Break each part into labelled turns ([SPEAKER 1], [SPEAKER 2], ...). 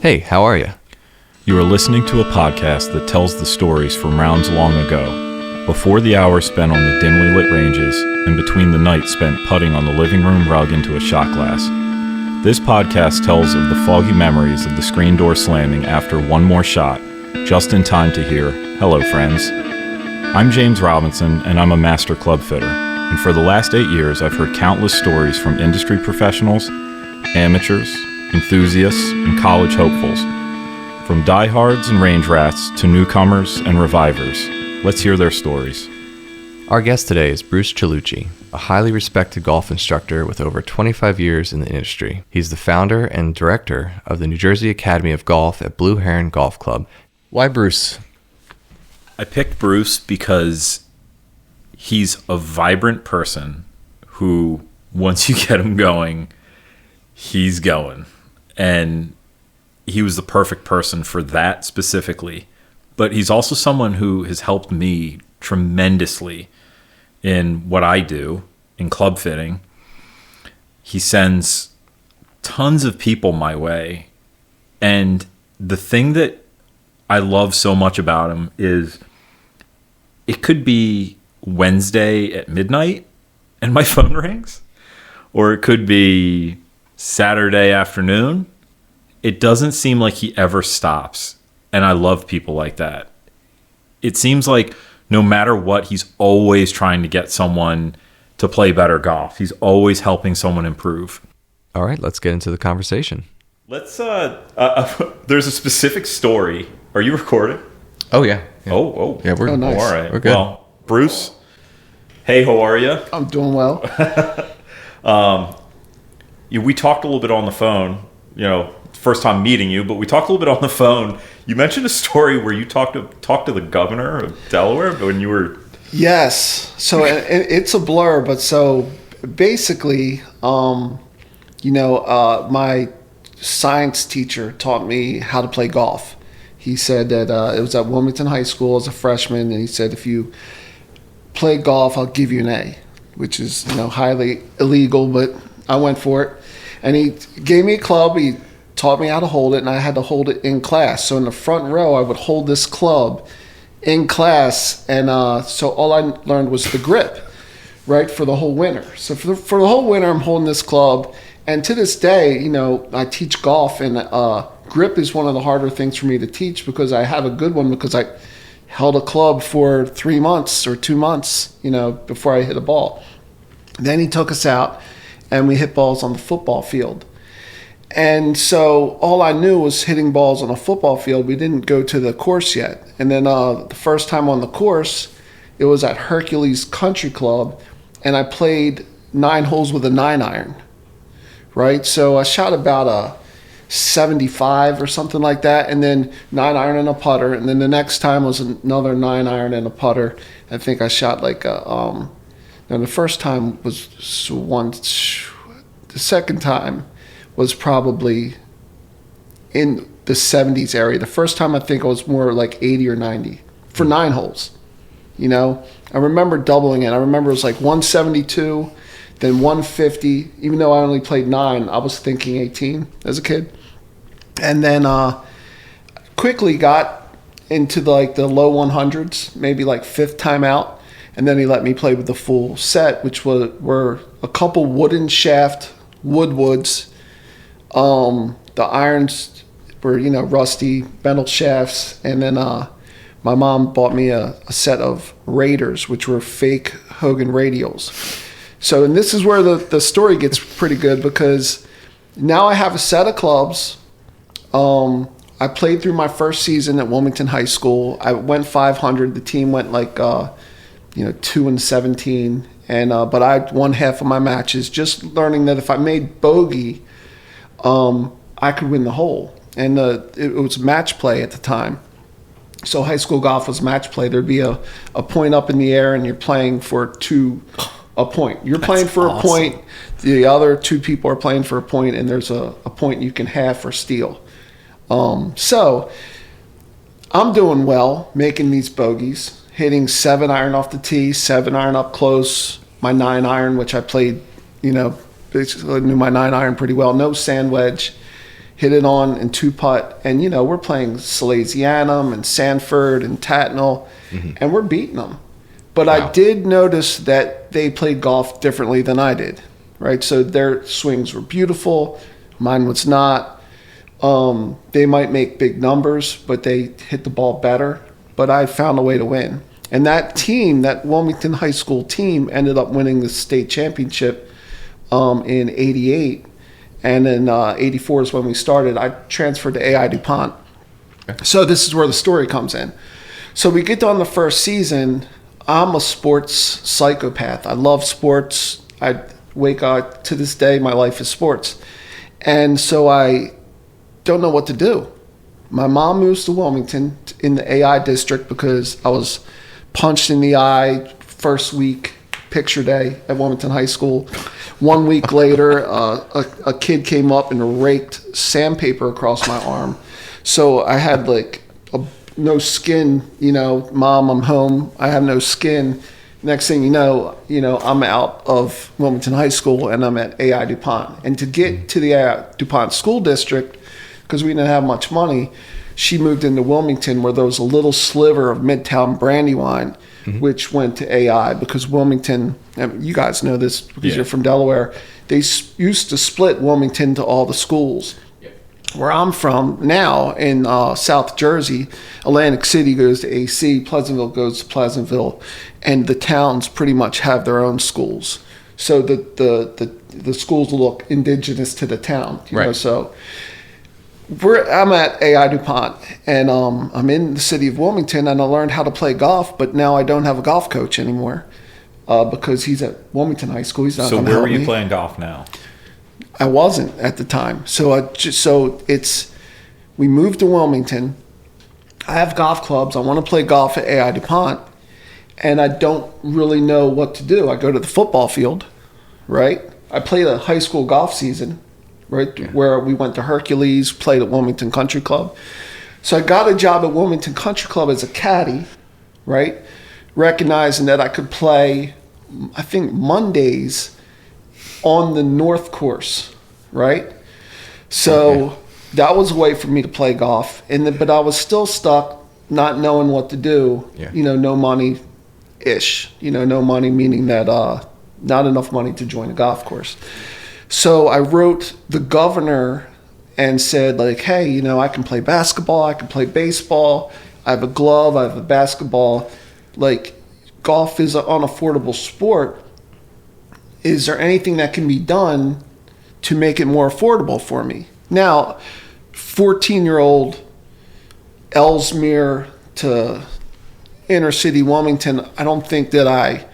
[SPEAKER 1] Hey, how are you?
[SPEAKER 2] You are listening to a podcast that tells the stories from rounds long ago, before the hours spent on the dimly lit ranges, and between the night spent putting on the living room rug into a shot glass. This podcast tells of the foggy memories of the screen door slamming after one more shot, just in time to hear, "Hello, friends." I'm James Robinson, and I'm a master club fitter. And for the last 8 years, I've heard countless stories from industry professionals, amateurs, enthusiasts, and college hopefuls. From diehards and range rats to newcomers and revivers, let's hear their stories.
[SPEAKER 1] Our guest today is Bruce Chelucci, a highly respected golf instructor with over 25 years in the industry. He's the founder and director of the New Jersey Academy of Golf at Blue Heron Golf Club. Why Bruce?
[SPEAKER 2] I picked Bruce because he's a vibrant person who, once you get him going, he's going. And he was the perfect person for that specifically. But he's also someone who has helped me tremendously in what I do in club fitting. He sends tons of people my way. And the thing that I love so much about him is it could be Wednesday at midnight and my phone rings, or it could be Saturday afternoon. It doesn't seem like he ever stops. And I love people like that. It seems like no matter what, he's always trying to get someone to play better golf. He's always helping someone improve.
[SPEAKER 1] All right, let's get into the conversation.
[SPEAKER 2] Let's, there's a specific story. Are you recording?
[SPEAKER 1] Oh, yeah.
[SPEAKER 2] Oh.
[SPEAKER 1] Yeah, we're
[SPEAKER 3] nice.
[SPEAKER 2] All right.
[SPEAKER 1] We're good.
[SPEAKER 2] Well, Bruce, hey, how are you?
[SPEAKER 3] I'm doing well.
[SPEAKER 2] We talked a little bit on the phone, first time meeting you, but we talked a little bit on the phone. You mentioned a story where you talked to the governor of Delaware when you were...
[SPEAKER 3] Yes. So it's a blur, but so basically, my science teacher taught me how to play golf. He said that it was at Wilmington High School as a freshman, and he said, if you play golf, I'll give you an A, which is, highly illegal, but I went for it. And he gave me a club. He taught me how to hold it, and I had to hold it in class. So in the front row, I would hold this club in class, and so all I learned was the grip, right, for the whole winter. So for the whole winter, I'm holding this club, and to this day, I teach golf, and grip is one of the harder things for me to teach because I have a good one because I held a club for 3 months or 2 months, before I hit a ball. Then he took us out, and we hit balls on the football field. And so all I knew was hitting balls on a football field. We didn't go to the course yet. And then the first time on the course, it was at Hercules Country Club, and I played 9 holes with a 9-iron, right? So I shot about a 75 or something like that, and then 9-iron and a putter. And then the next time was another 9-iron and a putter. I think I shot like a... Now the first time was once... The second time was probably in the 70s area. The first time I think it was more like 80 or 90 for 9 holes. I remember doubling it. I remember it was like 172, then 150. Even though I only played 9, I was thinking 18 as a kid. And then quickly got into the low 100s, maybe like 5th time out. And then he let me play with the full set, which were a couple wooden shaft woodwoods. The irons were, rusty metal shafts. And then my mom bought me a set of Raiders, which were fake Hogan radials. So, and this is where the story gets pretty good because now I have a set of clubs. I played through my first season at Wilmington High School. I went 500. The team went 2-17. And but I won half of my matches, just learning that if I made bogey, I could win the hole. And it was match play at the time. So high school golf was match play. There'd be a point up in the air, and you're playing for a point. You're playing for awesome. A point. The other 2 people are playing for a point, and there's a point you can half or steal. So I'm doing well, making these bogeys, hitting 7-iron off the tee, 7-iron up close, my 9-iron, which I played, basically knew my 9-iron pretty well. No sand wedge. Hit it on in 2-putt. And, we're playing Salesianum and Sanford and Tatnall, and we're beating them. But
[SPEAKER 1] Wow.
[SPEAKER 3] I did notice that they played golf differently than I did, right? So their swings were beautiful. Mine was not. They might make big numbers, but they hit the ball better. But I found a way to win. And that team, that Wilmington High School team, ended up winning the state championship in 88. And in 84 is when we started. I transferred to AI DuPont.
[SPEAKER 1] Okay.
[SPEAKER 3] So this is where the story comes in. So we get done the first season. I'm a sports psychopath. I love sports. I wake up, to this day, my life is sports. And so I don't know what to do. My mom moves to Wilmington in the AI district because I was punched in the eye first week, picture day at Wilmington High School. 1 week later, a kid came up and raked sandpaper across my arm. So I had no skin, Mom, I'm home. I have no skin. Next thing you know, I'm out of Wilmington High School and I'm at AI DuPont. And to get to the AI DuPont school district, because we didn't have much money, she moved into Wilmington where there was a little sliver of Midtown Brandywine, which went to AI because Wilmington, you guys know this because you're from Delaware, they used to split Wilmington to all the schools. Where I'm from now in South Jersey, Atlantic City goes to AC, Pleasantville goes to Pleasantville, and the towns pretty much have their own schools. So the schools look indigenous to the town. You know? So I'm at AI DuPont, and I'm in the city of Wilmington, and I learned how to play golf, but now I don't have a golf coach anymore because he's at Wilmington High School. He's not
[SPEAKER 2] So
[SPEAKER 3] gonna
[SPEAKER 2] where
[SPEAKER 3] help
[SPEAKER 2] were you
[SPEAKER 3] me.
[SPEAKER 2] playing golf now?
[SPEAKER 3] I wasn't at the time. We moved to Wilmington. I have golf clubs. I want to play golf at AI DuPont, and I don't really know what to do. I go to the football field, right? I played a high school golf season, right, where we went to Hercules, played at Wilmington Country Club. So I got a job at Wilmington Country Club as a caddy, right, recognizing that I could play, I think, Mondays on the North Course, right? So that was a way for me to play golf. But I was still stuck not knowing what to do.
[SPEAKER 1] Yeah.
[SPEAKER 3] No money-ish. No money meaning that not enough money to join a golf course. So I wrote the governor and said, hey, I can play basketball, I can play baseball, I have a glove, I have a basketball. Golf is an unaffordable sport. Is there anything that can be done to make it more affordable for me? Now, 14-year-old Ellesmere to inner city Wilmington, I don't think that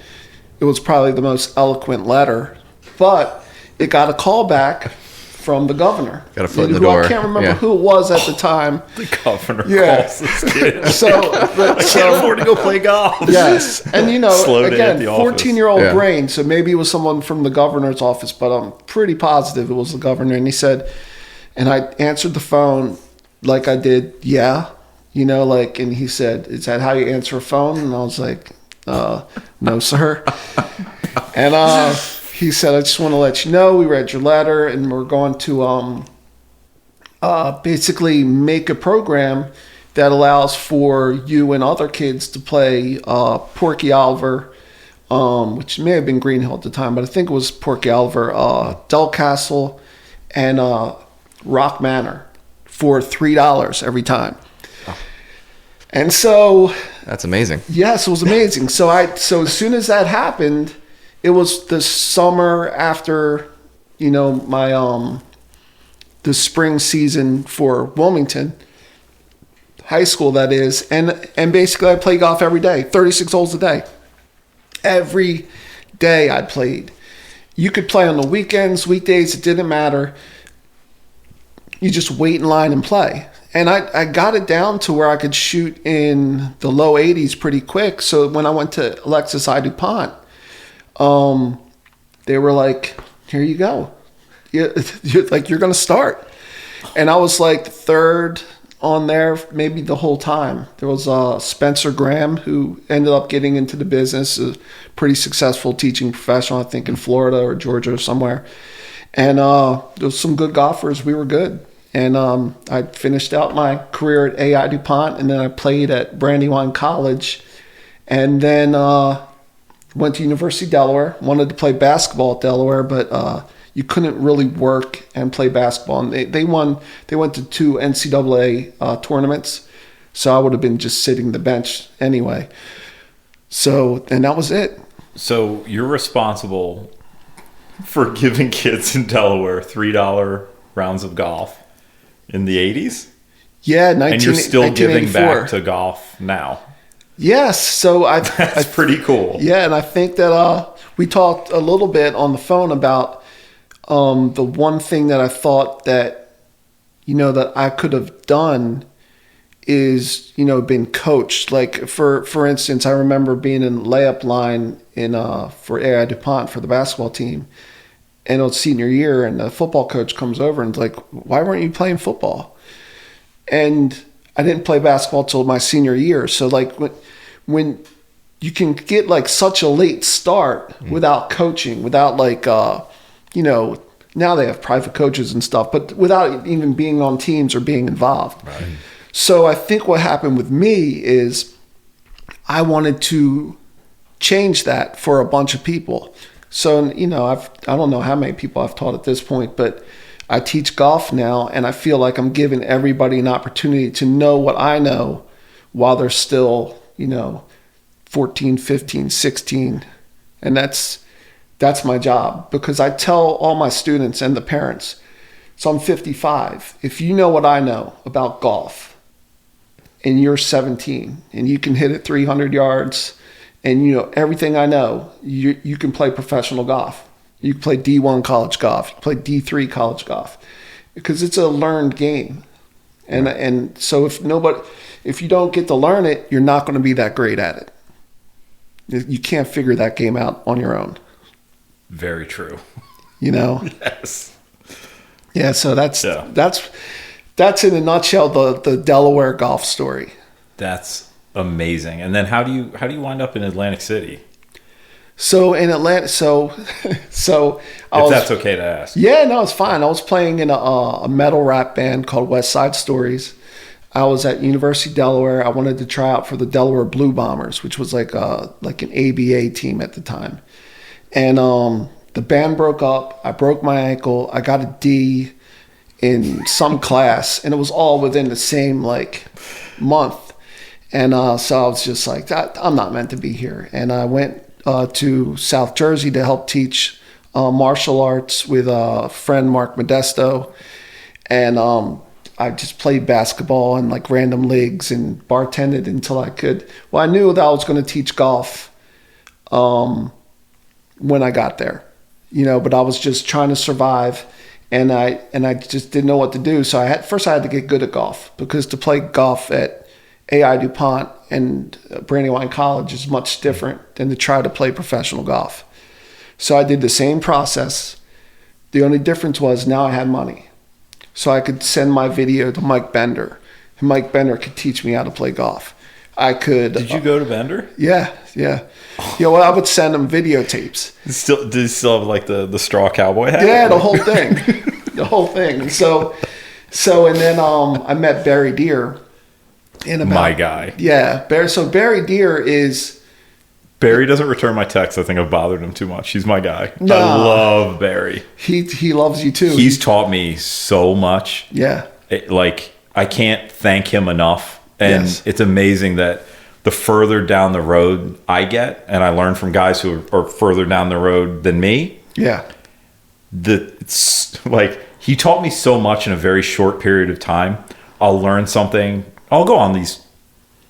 [SPEAKER 3] it was probably the most eloquent letter, but it got a call back from the governor.
[SPEAKER 1] Got a foot in the door.
[SPEAKER 3] I can't remember who it was at the time.
[SPEAKER 2] The governor calls this kid.
[SPEAKER 3] I
[SPEAKER 2] Can't afford to go play golf.
[SPEAKER 3] Yes. And,
[SPEAKER 2] Slow day at
[SPEAKER 3] again,
[SPEAKER 2] the office.
[SPEAKER 3] 14-year-old brain, so maybe it was someone from the governor's office, but I'm pretty positive it was the governor. And he said, and I answered the phone like I did, and he said, is that how you answer a phone? And I was like, no, sir. And he said, I just want to let you know we read your letter and we're going to basically make a program that allows for you and other kids to play Porky Oliver, which may have been Green Hill at the time, but I think it was Porky Oliver, Delcastle, and Rock Manor for $3 every time. Oh. And so...
[SPEAKER 1] That's amazing.
[SPEAKER 3] Yes, it was amazing. So as soon as that happened, it was the summer after, my the spring season for Wilmington High School, that is, and basically I played golf every day, 36 holes a day. Every day I played. You could play on the weekends, weekdays, it didn't matter. You just wait in line and play. And I got it down to where I could shoot in the low 80s pretty quick. So when I went to Alexis I. DuPont, they were like, here you go. You're going to start. And I was like third on there maybe the whole time. There was Spencer Graham, who ended up getting into the business, a pretty successful teaching professional, I think in Florida or Georgia or somewhere. And there was some good golfers. We were good. And I finished out my career at AI DuPont, and then I played at Brandywine College, and then went to University of Delaware. Wanted to play basketball at Delaware, but you couldn't really work and play basketball. And they went to 2 NCAA tournaments, so I would have been just sitting the bench anyway. So, and that was it.
[SPEAKER 2] So you're responsible for giving kids in Delaware $3 rounds of golf in the 80s?
[SPEAKER 3] Yeah,
[SPEAKER 2] and you're still giving back to golf now.
[SPEAKER 3] Yes, so
[SPEAKER 2] that's pretty cool.
[SPEAKER 3] Yeah, and I think that we talked a little bit on the phone about the one thing that I thought that, that I could have done is, been coached. Like for instance, I remember being in layup line for AI DuPont for the basketball team, and it was senior year, and the football coach comes over and is like, "Why weren't you playing football?" And I didn't play basketball till my senior year. So like when you can get like such a late start without coaching, without like, now they have private coaches and stuff, but without even being on teams or being involved. Right. So I think what happened with me is I wanted to change that for a bunch of people. So, I don't know how many people I've taught at this point, but I teach golf now, and I feel like I'm giving everybody an opportunity to know what I know while they're still, 14, 15, 16. And that's my job, because I tell all my students and the parents, so I'm 55. If you know what I know about golf and you're 17 and you can hit it 300 yards and you know everything I know, you can play professional golf. You can play D1 college golf, you can play D3 college golf, because it's a learned game. And so if you don't get to learn it, you're not going to be that great at it. You can't figure that game out on your own.
[SPEAKER 2] Very true. Yes.
[SPEAKER 3] Yeah, so that's in a nutshell the Delaware golf story.
[SPEAKER 2] That's amazing. And then how do you wind up in Atlantic City?
[SPEAKER 3] So in Atlanta,
[SPEAKER 2] that's okay to ask.
[SPEAKER 3] Yeah, no, it's fine. I was playing in a metal rap band called West Side Stories. I was at University of Delaware. I wanted to try out for the Delaware Blue Bombers, which was like an ABA team at the time. And the band broke up. I broke my ankle. I got a D in some class, and it was all within the same month. And so I was just like, I'm not meant to be here. And I went to South Jersey to help teach martial arts with a friend, Mark Modesto. And I just played basketball in random leagues and bartended until I could. Well, I knew that I was going to teach golf when I got there, but I was just trying to survive, and I just didn't know what to do. So I had to get good at golf, because to play golf at AI DuPont and Brandywine College is much different than to try to play professional golf. So I did the same process. The only difference was now I had money. So I could send my video to Mike Bender, and Mike Bender could teach me how to play golf. I could.
[SPEAKER 2] Did you go to Bender?
[SPEAKER 3] Yeah. Well, I would send him videotapes.
[SPEAKER 2] Did he still have the straw cowboy hat?
[SPEAKER 3] Yeah, the whole thing, the whole thing. So and then I met Barry Deer.
[SPEAKER 2] My guy.
[SPEAKER 3] Yeah, Barry. So Barry Deer is.
[SPEAKER 2] Barry doesn't return my texts. I think I've bothered him too much. He's my guy. No, I love Barry.
[SPEAKER 3] He loves you too.
[SPEAKER 2] He's taught me so much.
[SPEAKER 3] Yeah.
[SPEAKER 2] I can't thank him enough. And It's amazing that the further down the road I get, and I learn from guys who are further down the road than me.
[SPEAKER 3] Yeah.
[SPEAKER 2] He taught me so much in a very short period of time. I'll learn something. I'll go on these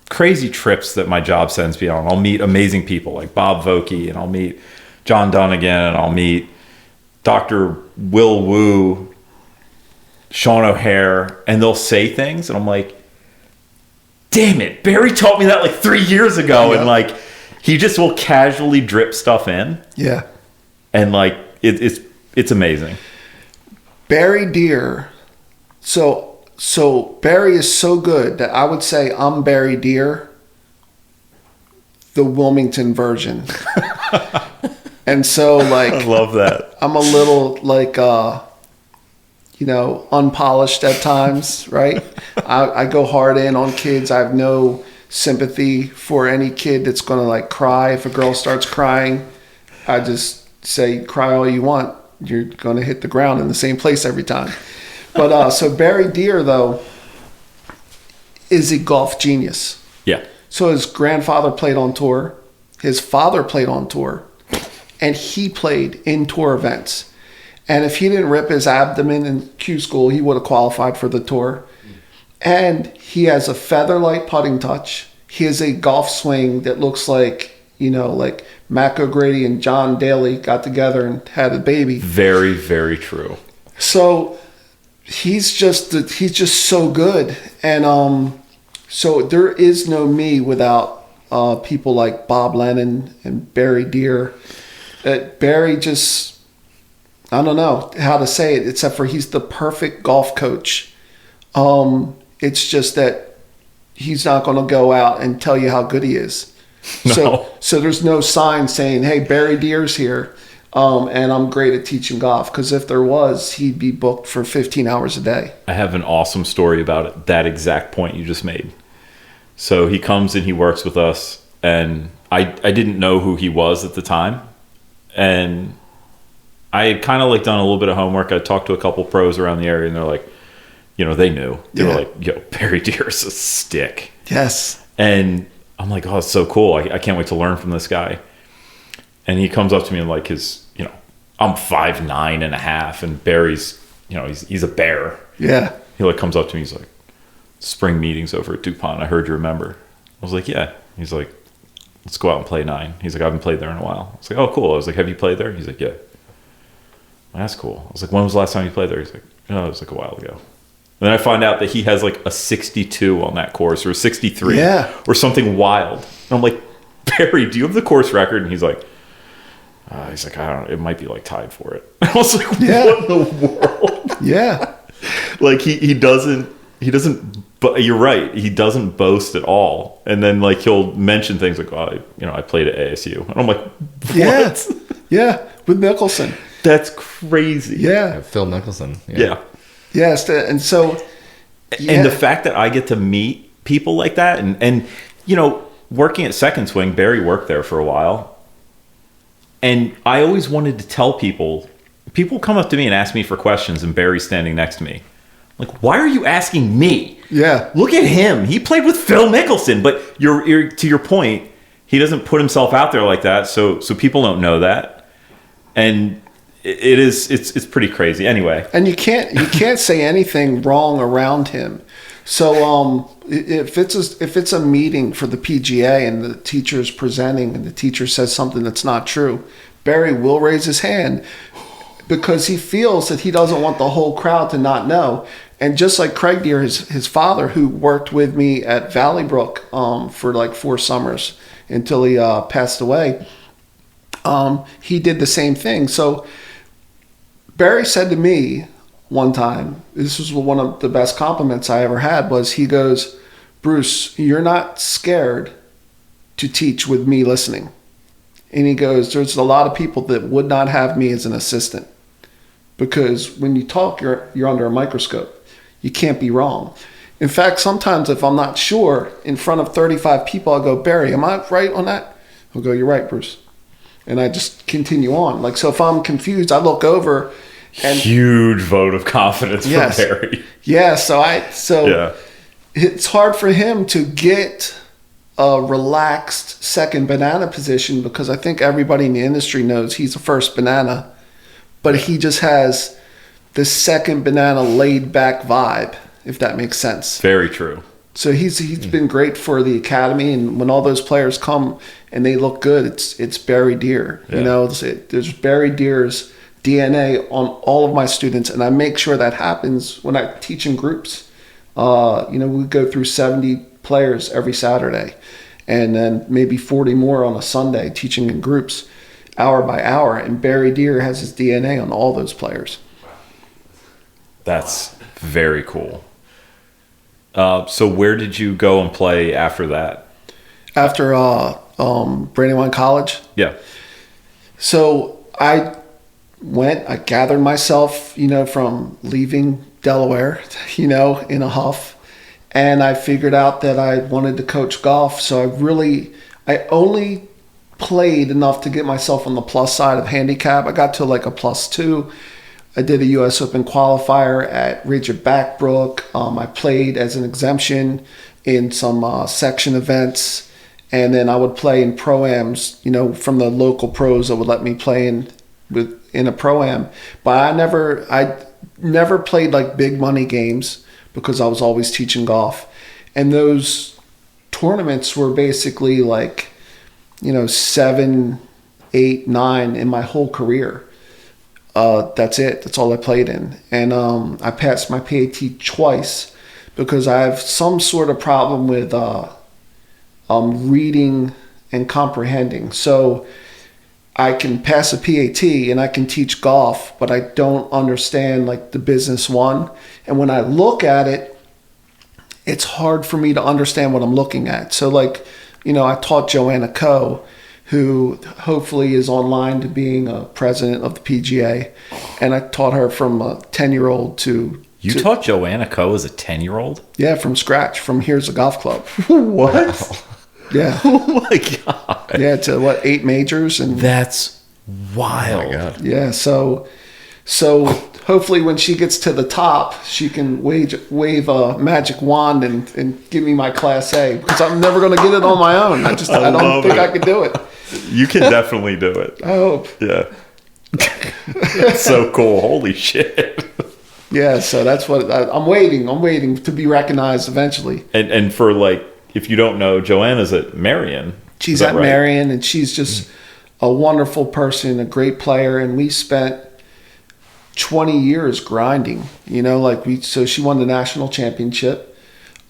[SPEAKER 2] crazy trips that my job sends me on. I'll meet amazing people like Bob Vokey, and I'll meet John Dunnigan, and I'll meet Dr. Will Wu, Sean O'Hare, and they'll say things, and I'm like, damn it, Barry taught me that 3 years ago. Yeah. And he just will casually drip stuff in.
[SPEAKER 3] Yeah.
[SPEAKER 2] And it's amazing.
[SPEAKER 3] Barry Deer. So So Barry is so good that I would say I'm Barry Deer, the Wilmington version. And so, like,
[SPEAKER 2] I love that.
[SPEAKER 3] I'm a little, like, unpolished at times, right? I go hard in on kids. I have no sympathy for any kid that's going to, like, cry. If a girl starts crying, I just say, cry all you want. You're going to hit the ground in the same place every time. But so Barry Deer, though, is a golf genius.
[SPEAKER 2] Yeah.
[SPEAKER 3] So his grandfather played on tour. His father played on tour. And he played in tour events. And if he didn't rip his abdomen in Q school, he would have qualified for the tour. And he has a feather-light putting touch. He has a golf swing that looks like, like Mac O'Grady and John Daly got together and had a baby.
[SPEAKER 2] Very, very true.
[SPEAKER 3] So he's just so good. And so there is no me without people like Bob Lennon and Barry Deer. Barry just, I don't know how to say it, except for he's the perfect golf coach. It's just that he's not going to go out and tell you how good he is.
[SPEAKER 2] No.
[SPEAKER 3] So there's no sign saying, hey, Barry Deer's here, and I'm great at teaching golf. Because if there was, he'd be booked for 15 hours a day.
[SPEAKER 2] I have an awesome story about it, that exact point you just made. So he comes and he works with us, and I didn't know who he was at the time. And I had kind of like done a little bit of homework. I talked to a couple pros around the area, and they're like, they knew. They were like, yo, Barry Deer's a stick.
[SPEAKER 3] Yes.
[SPEAKER 2] And I'm like, oh, it's so cool. I can't wait to learn from this guy. And he comes up to me and like his, I'm 5'9.5", and Barry's, he's a bear.
[SPEAKER 3] Yeah.
[SPEAKER 2] He like comes up to me. He's like, spring meetings over at DuPont. I heard you remember. I was like, yeah. He's like, let's go out and play 9. He's like, I haven't played there in a while. I was like, oh, cool. I was like, have you played there? He's like, yeah. That's cool. I was like, when was the last time you played there? He's like, oh, it was like a while ago. And then I find out that he has like a 62 on that course, or a 63, or something wild. And I'm like, Barry, do you have the course record? And he's like, I don't know. It might be like tied for it. I was like, what in the world?
[SPEAKER 3] Yeah.
[SPEAKER 2] Like he doesn't, but you're right. He doesn't boast at all. And then like he'll mention things like, oh, I played at ASU. And I'm like, what?
[SPEAKER 3] Yeah. With Mickelson.
[SPEAKER 2] That's crazy.
[SPEAKER 3] Yeah.
[SPEAKER 1] Phil Mickelson.
[SPEAKER 2] Yeah.
[SPEAKER 3] Yes. And so. Yeah.
[SPEAKER 2] And the fact that I get to meet people like that and working at Second Swing, Barry worked there for a while. And I always wanted to tell people come up to me and ask me for questions, and Barry's standing next to me. Like, why are you asking me?
[SPEAKER 3] Yeah.
[SPEAKER 2] Look at him. He played with Phil Mickelson. But you're to your point, he doesn't put himself out there like that, so people don't know that. And it's pretty crazy. Anyway.
[SPEAKER 3] And you can't say anything wrong around him. So if it's a meeting for the PGA and the teacher's presenting and the teacher says something that's not true, Barry will raise his hand because he feels that he doesn't want the whole crowd to not know. And just like Craig Deer, his father, who worked with me at Valley Brook for like 4 summers until he passed away, he did the same thing. So Barry said to me one time, this was one of the best compliments I ever had, was he goes, Bruce, you're not scared to teach with me listening. And he goes, there's a lot of people that would not have me as an assistant because when you talk, you're under a microscope. You can't be wrong. In fact, sometimes if I'm not sure, in front of 35 people, I'll go, Barry, am I right on that? He'll go, you're right, Bruce. And I just continue on. Like, so if I'm confused, I look over and
[SPEAKER 2] huge vote of confidence from Barry.
[SPEAKER 3] Yeah. So it's hard for him to get a relaxed second banana position because I think everybody in the industry knows he's the first banana, but he just has the second banana laid back vibe, if that makes sense.
[SPEAKER 2] Very true.
[SPEAKER 3] So he's been great for the academy, and when all those players come and they look good, it's Barry Deer. Yeah. There's Barry Deer's DNA on all of my students, and I make sure that happens when I teach in groups. We go through 70 players every Saturday, and then maybe 40 more on a Sunday, teaching in groups, hour by hour. And Barry Deer has his DNA on all those players.
[SPEAKER 2] That's very cool. So where did you go and play after that?
[SPEAKER 3] After Brandywine College.
[SPEAKER 2] Yeah.
[SPEAKER 3] So I gathered myself, from leaving Delaware, in a huff. And I figured out that I wanted to coach golf. So I only played enough to get myself on the plus side of handicap. I got to like a +2. I did a U.S. Open qualifier at Ridge at Backbrook. I played as an exemption in some section events. And then I would play in pro-ams, from the local pros that would let me play in a pro-am. But I never played like big money games because I was always teaching golf. And those tournaments were basically like, 7, 8, 9 in my whole career. That's it. That's all I played in. And I passed my PAT twice because I have some sort of problem with reading and comprehending. So I can pass a PAT and I can teach golf, but I don't understand like the business one. And when I look at it, it's hard for me to understand what I'm looking at. So like, I taught Joanna Coe, who hopefully is online to being a president of the PGA. And I taught her from a 10-year-old to...
[SPEAKER 2] You taught Joanna Coe as a 10-year-old?
[SPEAKER 3] Yeah, from scratch, from Here's a Golf Club.
[SPEAKER 2] What?
[SPEAKER 3] Wow. Yeah.
[SPEAKER 2] Oh my God.
[SPEAKER 3] Yeah, to 8 majors. And
[SPEAKER 2] that's wild.
[SPEAKER 1] Oh my God.
[SPEAKER 3] Yeah, so hopefully when she gets to the top, she can wave a magic wand and give me my Class A, because I'm never going to get it on my own. I don't think I could do it.
[SPEAKER 2] You can definitely do it.
[SPEAKER 3] I hope.
[SPEAKER 2] Yeah. That's so cool. Holy shit.
[SPEAKER 3] Yeah, so that's what I'm waiting. I'm waiting to be recognized eventually.
[SPEAKER 2] And for like, if you don't know, Joanna's at Marion.
[SPEAKER 3] She's at Marion, and she's just a wonderful person, a great player, and we spent 20 years grinding. So she won the national championship.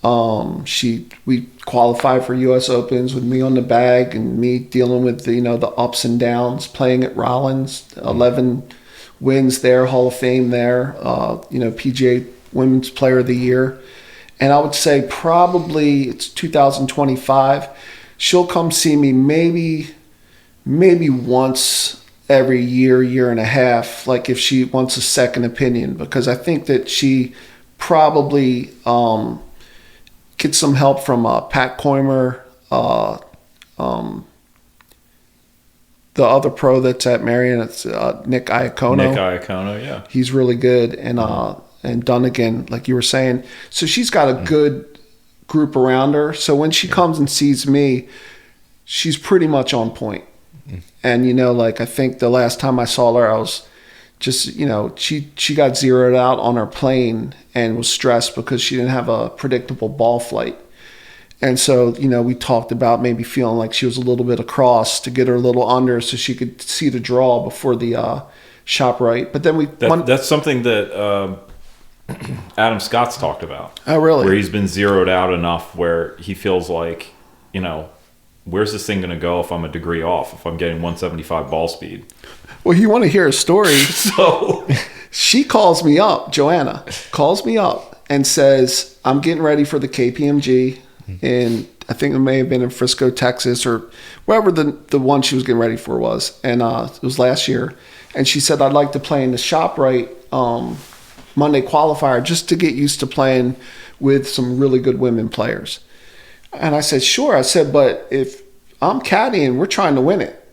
[SPEAKER 3] We qualified for U.S. Opens with me on the bag and me dealing with the ups and downs, playing at Rollins, 11 wins there, Hall of Fame there, PGA Women's Player of the Year. And I would say probably it's 2025. She'll come see me maybe once every year and a half, like if she wants a second opinion, because I think that she probably get some help from Pat Coimer, the other pro that's at Marion. It's Nick Iacono.
[SPEAKER 2] Nick Iacono, yeah. He's
[SPEAKER 3] really good. And Dunnigan, like you were saying. So she's got a good group around her. So when she comes and sees me, she's pretty much on point. And, I think the last time I saw her, I was just, she got zeroed out on her plane and was stressed because she didn't have a predictable ball flight. And so, we talked about maybe feeling like she was a little bit across to get her a little under so she could see the draw before the shop right. But then that's
[SPEAKER 2] something that Adam Scott's talked about.
[SPEAKER 3] Oh, really?
[SPEAKER 2] Where he's been zeroed out enough where he feels like, where's this thing going to go if I'm a degree off, if I'm getting 175 ball speed?
[SPEAKER 3] Well, you want to hear a story?
[SPEAKER 2] So
[SPEAKER 3] she calls me up, Joanna calls me up and says, I'm getting ready for the KPMG. And I think it may have been in Frisco, Texas, or wherever the one she was getting ready for was. And it was last year. And she said, I'd like to play in the ShopRite Monday qualifier just to get used to playing with some really good women players. And I said, sure. I said, but if I'm caddying, we're trying to win it.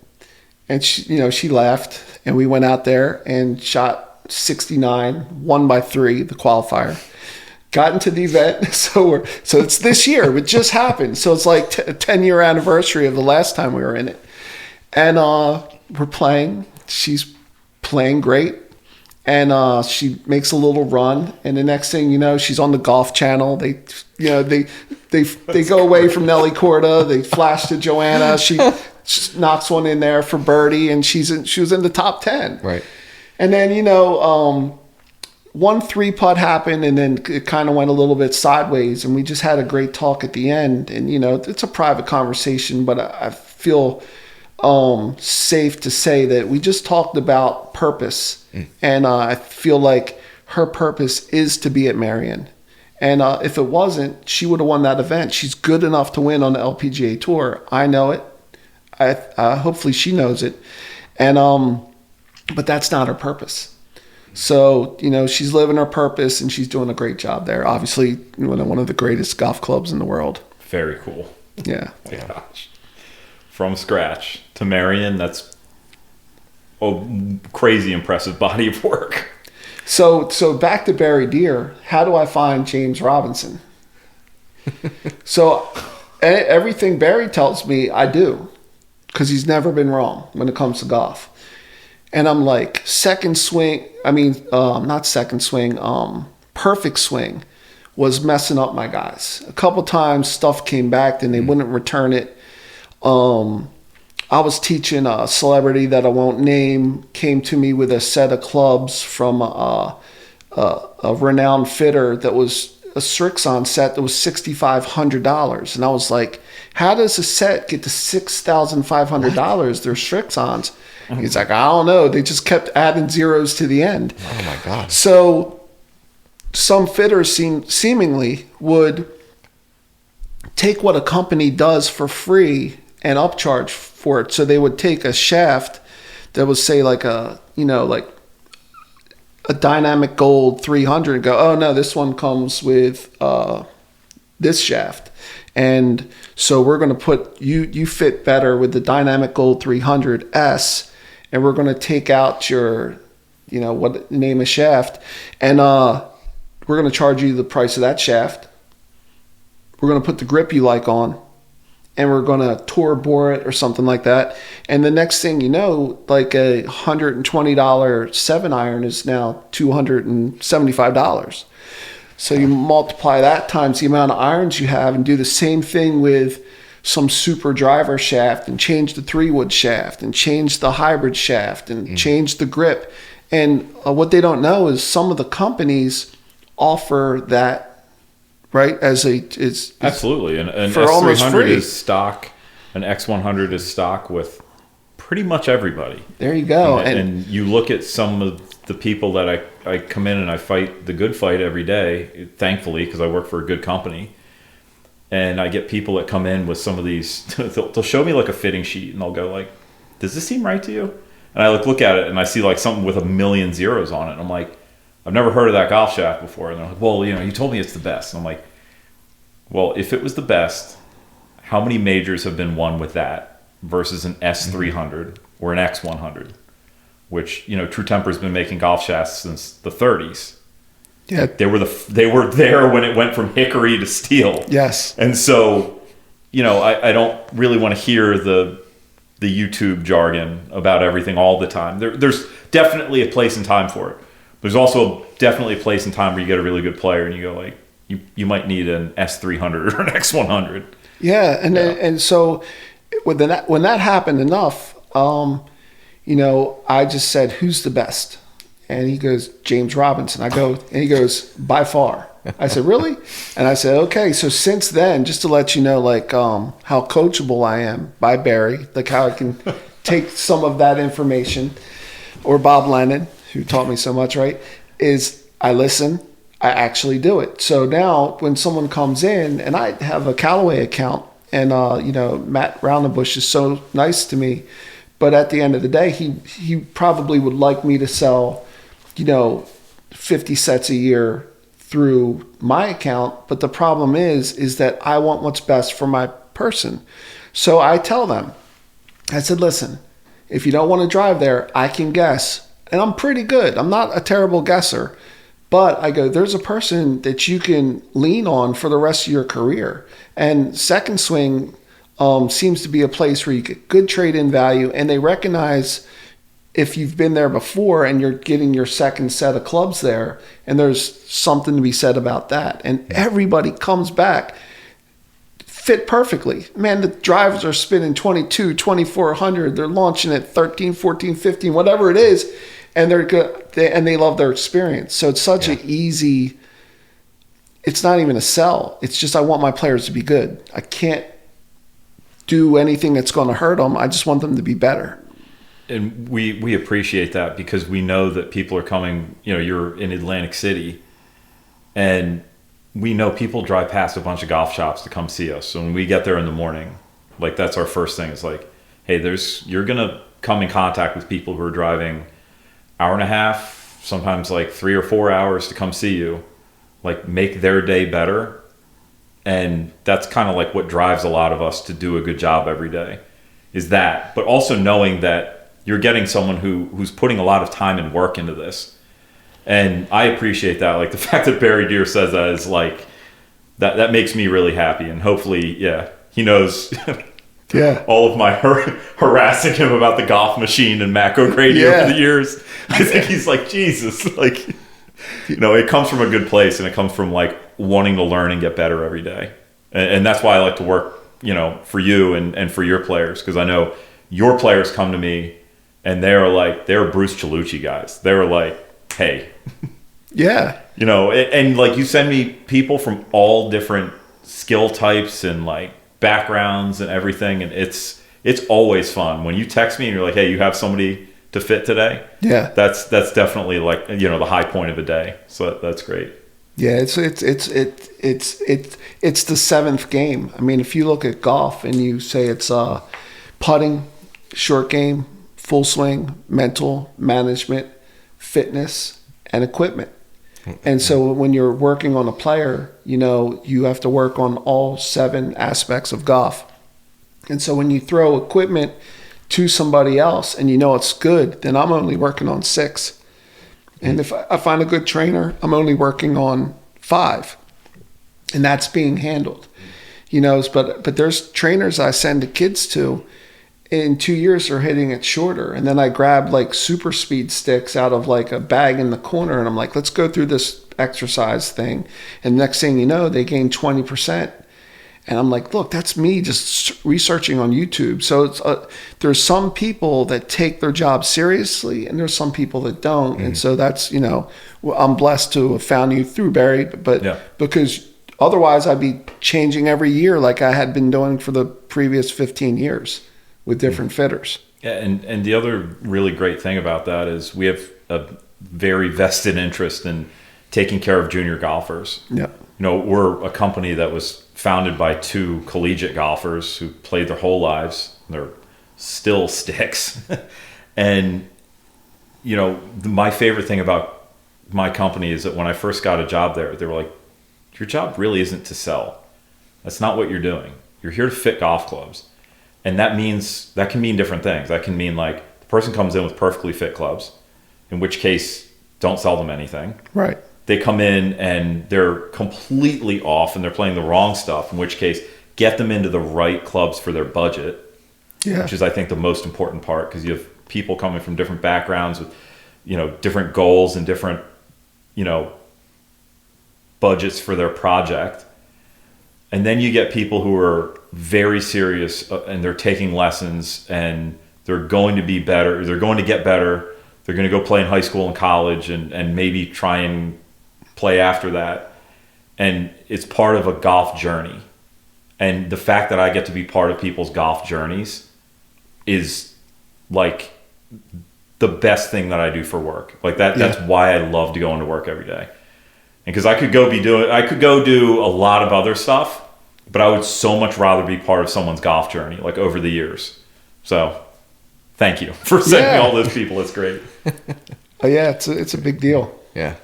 [SPEAKER 3] And she laughed, and we went out there and shot 69, won by 3, the qualifier. Got into the event, so it's this year. It just happened. So it's like a 10-year anniversary of the last time we were in it. And we're playing. She's playing great. And she makes a little run, and the next thing you know, she's on the Golf Channel. They go away from Nelly Corda. They flash to Joanna. She knocks one in there for birdie, and she was in the top 10.
[SPEAKER 1] Right.
[SPEAKER 3] And then 1 3-putt happened, and then it kind of went a little bit sideways, and we just had a great talk at the end. And it's a private conversation, but I feel safe to say that we just talked about purpose. And I feel like her purpose is to be at Marion. And if it wasn't, she would have won that event. She's good enough to win on the LPGA Tour. I know it. Hopefully she knows it. And but that's not her purpose. So, she's living her purpose, and she's doing a great job there. Obviously, one of the greatest golf clubs in the world.
[SPEAKER 2] Very cool.
[SPEAKER 3] Yeah.
[SPEAKER 2] Oh my gosh. From scratch to Marion, that's a crazy impressive body of work.
[SPEAKER 3] So back to Barry Deer. How do I find James Robinson? So everything Barry tells me, I do, because he's never been wrong when it comes to golf. And I'm like, perfect swing was messing up my guys. A couple times stuff came back and they wouldn't return it. I was teaching a celebrity that I won't name, came to me with a set of clubs from a renowned fitter that was a Strixon set that was $6,500. And I was like, how does a set get to $6,500? They're Strixons. He's like, I don't know. They just kept adding zeros to the end.
[SPEAKER 1] Oh, my God.
[SPEAKER 3] So some fitters seemingly would take what a company does for free and upcharge for it. So they would take a shaft that was, say, like a dynamic gold 300 and go, oh, no, this one comes with this shaft. And so we're going to put you fit better with the dynamic gold 300S, and we're going to take out your, what name a shaft, and we're going to charge you the price of that shaft. We're going to put the grip you like on, and we're going to tour bore it or something like that. And the next thing you know, like a $120 7-iron is now $275. So you multiply that times the amount of irons you have and do the same thing with some super driver shaft and change the 3-wood shaft and change the hybrid shaft and change the grip. And what they don't know is some of the companies offer that, right?
[SPEAKER 2] Absolutely. And
[SPEAKER 3] for almost
[SPEAKER 2] S300
[SPEAKER 3] free.
[SPEAKER 2] is stock. An X100 is stock with pretty much everybody.
[SPEAKER 3] There you go.
[SPEAKER 2] And you look at some of the people that I come in and I fight the good fight every day, thankfully, because I work for a good company. And I get people that come in with some of these, they'll show me like a fitting sheet and they'll go like, does this seem right to you? And I look at it and I see like something with 1,000,000 zeros on it. And I'm like, I've never heard of that golf shaft before. And they're like, well, you told me it's the best. And I'm like, well, if it was the best, how many majors have been won with that versus an S300 or an X100, which, True Temper's been making golf shafts since the 30s.
[SPEAKER 3] Yeah,
[SPEAKER 2] they were there when it went from hickory to steel.
[SPEAKER 3] Yes.
[SPEAKER 2] And so, I don't really want to hear the YouTube jargon about everything all the time. There's definitely a place and time for it. There's also definitely a place and time where you get a really good player and you go like, you might need an S300 or an X100.
[SPEAKER 3] Yeah, and so when that happened enough, I just said, who's the best? And he goes, James Robinson. And he goes, by far. I said, really? And I said, okay. So since then, just to let you know, like how coachable I am by Barry, like how I can take some of that information, or Bob Lennon, who taught me so much, right, is I listen, I actually do it. So now when someone comes in, and I have a Callaway account, and Matt Roundenbush is so nice to me, but at the end of the day, he probably would like me to sell 50 sets a year through my account. But the problem is that I want what's best for my person. So I tell them, I said, listen, if you don't want to drive there, I can guess. And I'm pretty good. I'm not a terrible guesser. But I go, there's a person that you can lean on for the rest of your career. And Second Swing seems to be a place where you get good trade-in value, and they recognize if you've been there before and you're getting your second set of clubs there, and there's something to be said about that. And everybody comes back fit perfectly. Man, the drivers are spinning 22, 2400. They're launching at 13, 14, 15, whatever it is, and they're good, and they love their experience. So it's such an easy. It's not even a sell. It's just I want my players to be good. I can't do anything that's going to hurt them. I just want them to be better.
[SPEAKER 2] And we appreciate that because we know that people are coming, you're in Atlantic City and we know people drive past a bunch of golf shops to come see us. So when we get there in the morning, like that's our first thing. It's like, hey, you're going to come in contact with people who are driving hour and a half, sometimes like 3 or 4 hours to come see you, like make their day better. And that's kind of like what drives a lot of us to do a good job every day is that, but also knowing that you're getting someone who's putting a lot of time and work into this. And I appreciate that. Like the fact that Barry Deere says that is like, that makes me really happy. And hopefully, yeah, he knows all of my harassing him about the golf machine and Mac O'Grady over the years. I think he's like, Jesus, like, it comes from a good place and it comes from like wanting to learn and get better every day. And that's why I like to work, for you and for your players. Cause I know your players come to me and they're Bruce Chelucci guys. They were like, hey, and like you send me people from all different skill types and like backgrounds and everything. And it's always fun when you text me and you're like, hey, you have somebody to fit today. Yeah. That's definitely like, the high point of the day. So that's great.
[SPEAKER 3] Yeah. It's the seventh game. I mean, if you look at golf and you say it's putting, short game, full swing, mental, management, fitness, and equipment. And so when you're working on a player, you have to work on all 7 aspects of golf. And so when you throw equipment to somebody else and it's good, then I'm only working on 6. And if I find a good trainer, I'm only working on 5. And that's being handled. But there's trainers I send the kids to, in 2 years they're hitting it shorter. And then I grab like super speed sticks out of like a bag in the corner and I'm like, let's go through this exercise thing. And next thing you know, they gain 20%. And I'm like, look, that's me just researching on YouTube. So it's there's some people that take their job seriously and there's some people that don't. Mm-hmm. And so that's, I'm blessed to have found you through Barry, but because otherwise I'd be changing every year like I had been doing for the previous 15 years. With different fitters.
[SPEAKER 2] Yeah, and the other really great thing about that is we have a very vested interest in taking care of junior golfers. Yeah. We're a company that was founded by 2 collegiate golfers who played their whole lives. They're still sticks. And, my favorite thing about my company is that when I first got a job there, they were like, your job really isn't to sell. That's not what you're doing. You're here to fit golf clubs. And that can mean different things. That can mean like the person comes in with perfectly fit clubs, in which case don't sell them anything. Right. They come in and they're completely off and they're playing the wrong stuff, in which case get them into the right clubs for their budget, which is I think the most important part because you have people coming from different backgrounds with, different goals and different, budgets for their project. And then you get people who are very serious and they're taking lessons and they're going to be better. They're going to get better. They're going to go play in high school and college and maybe try and play after that. And it's part of a golf journey. And the fact that I get to be part of people's golf journeys is like the best thing that I do for work. Like that's why I love to go into work every day. And because I could go do a lot of other stuff, but I would so much rather be part of someone's golf journey, like over the years. So thank you for sending me all those people. It's great.
[SPEAKER 3] Oh yeah, it's a big deal.
[SPEAKER 1] Yeah,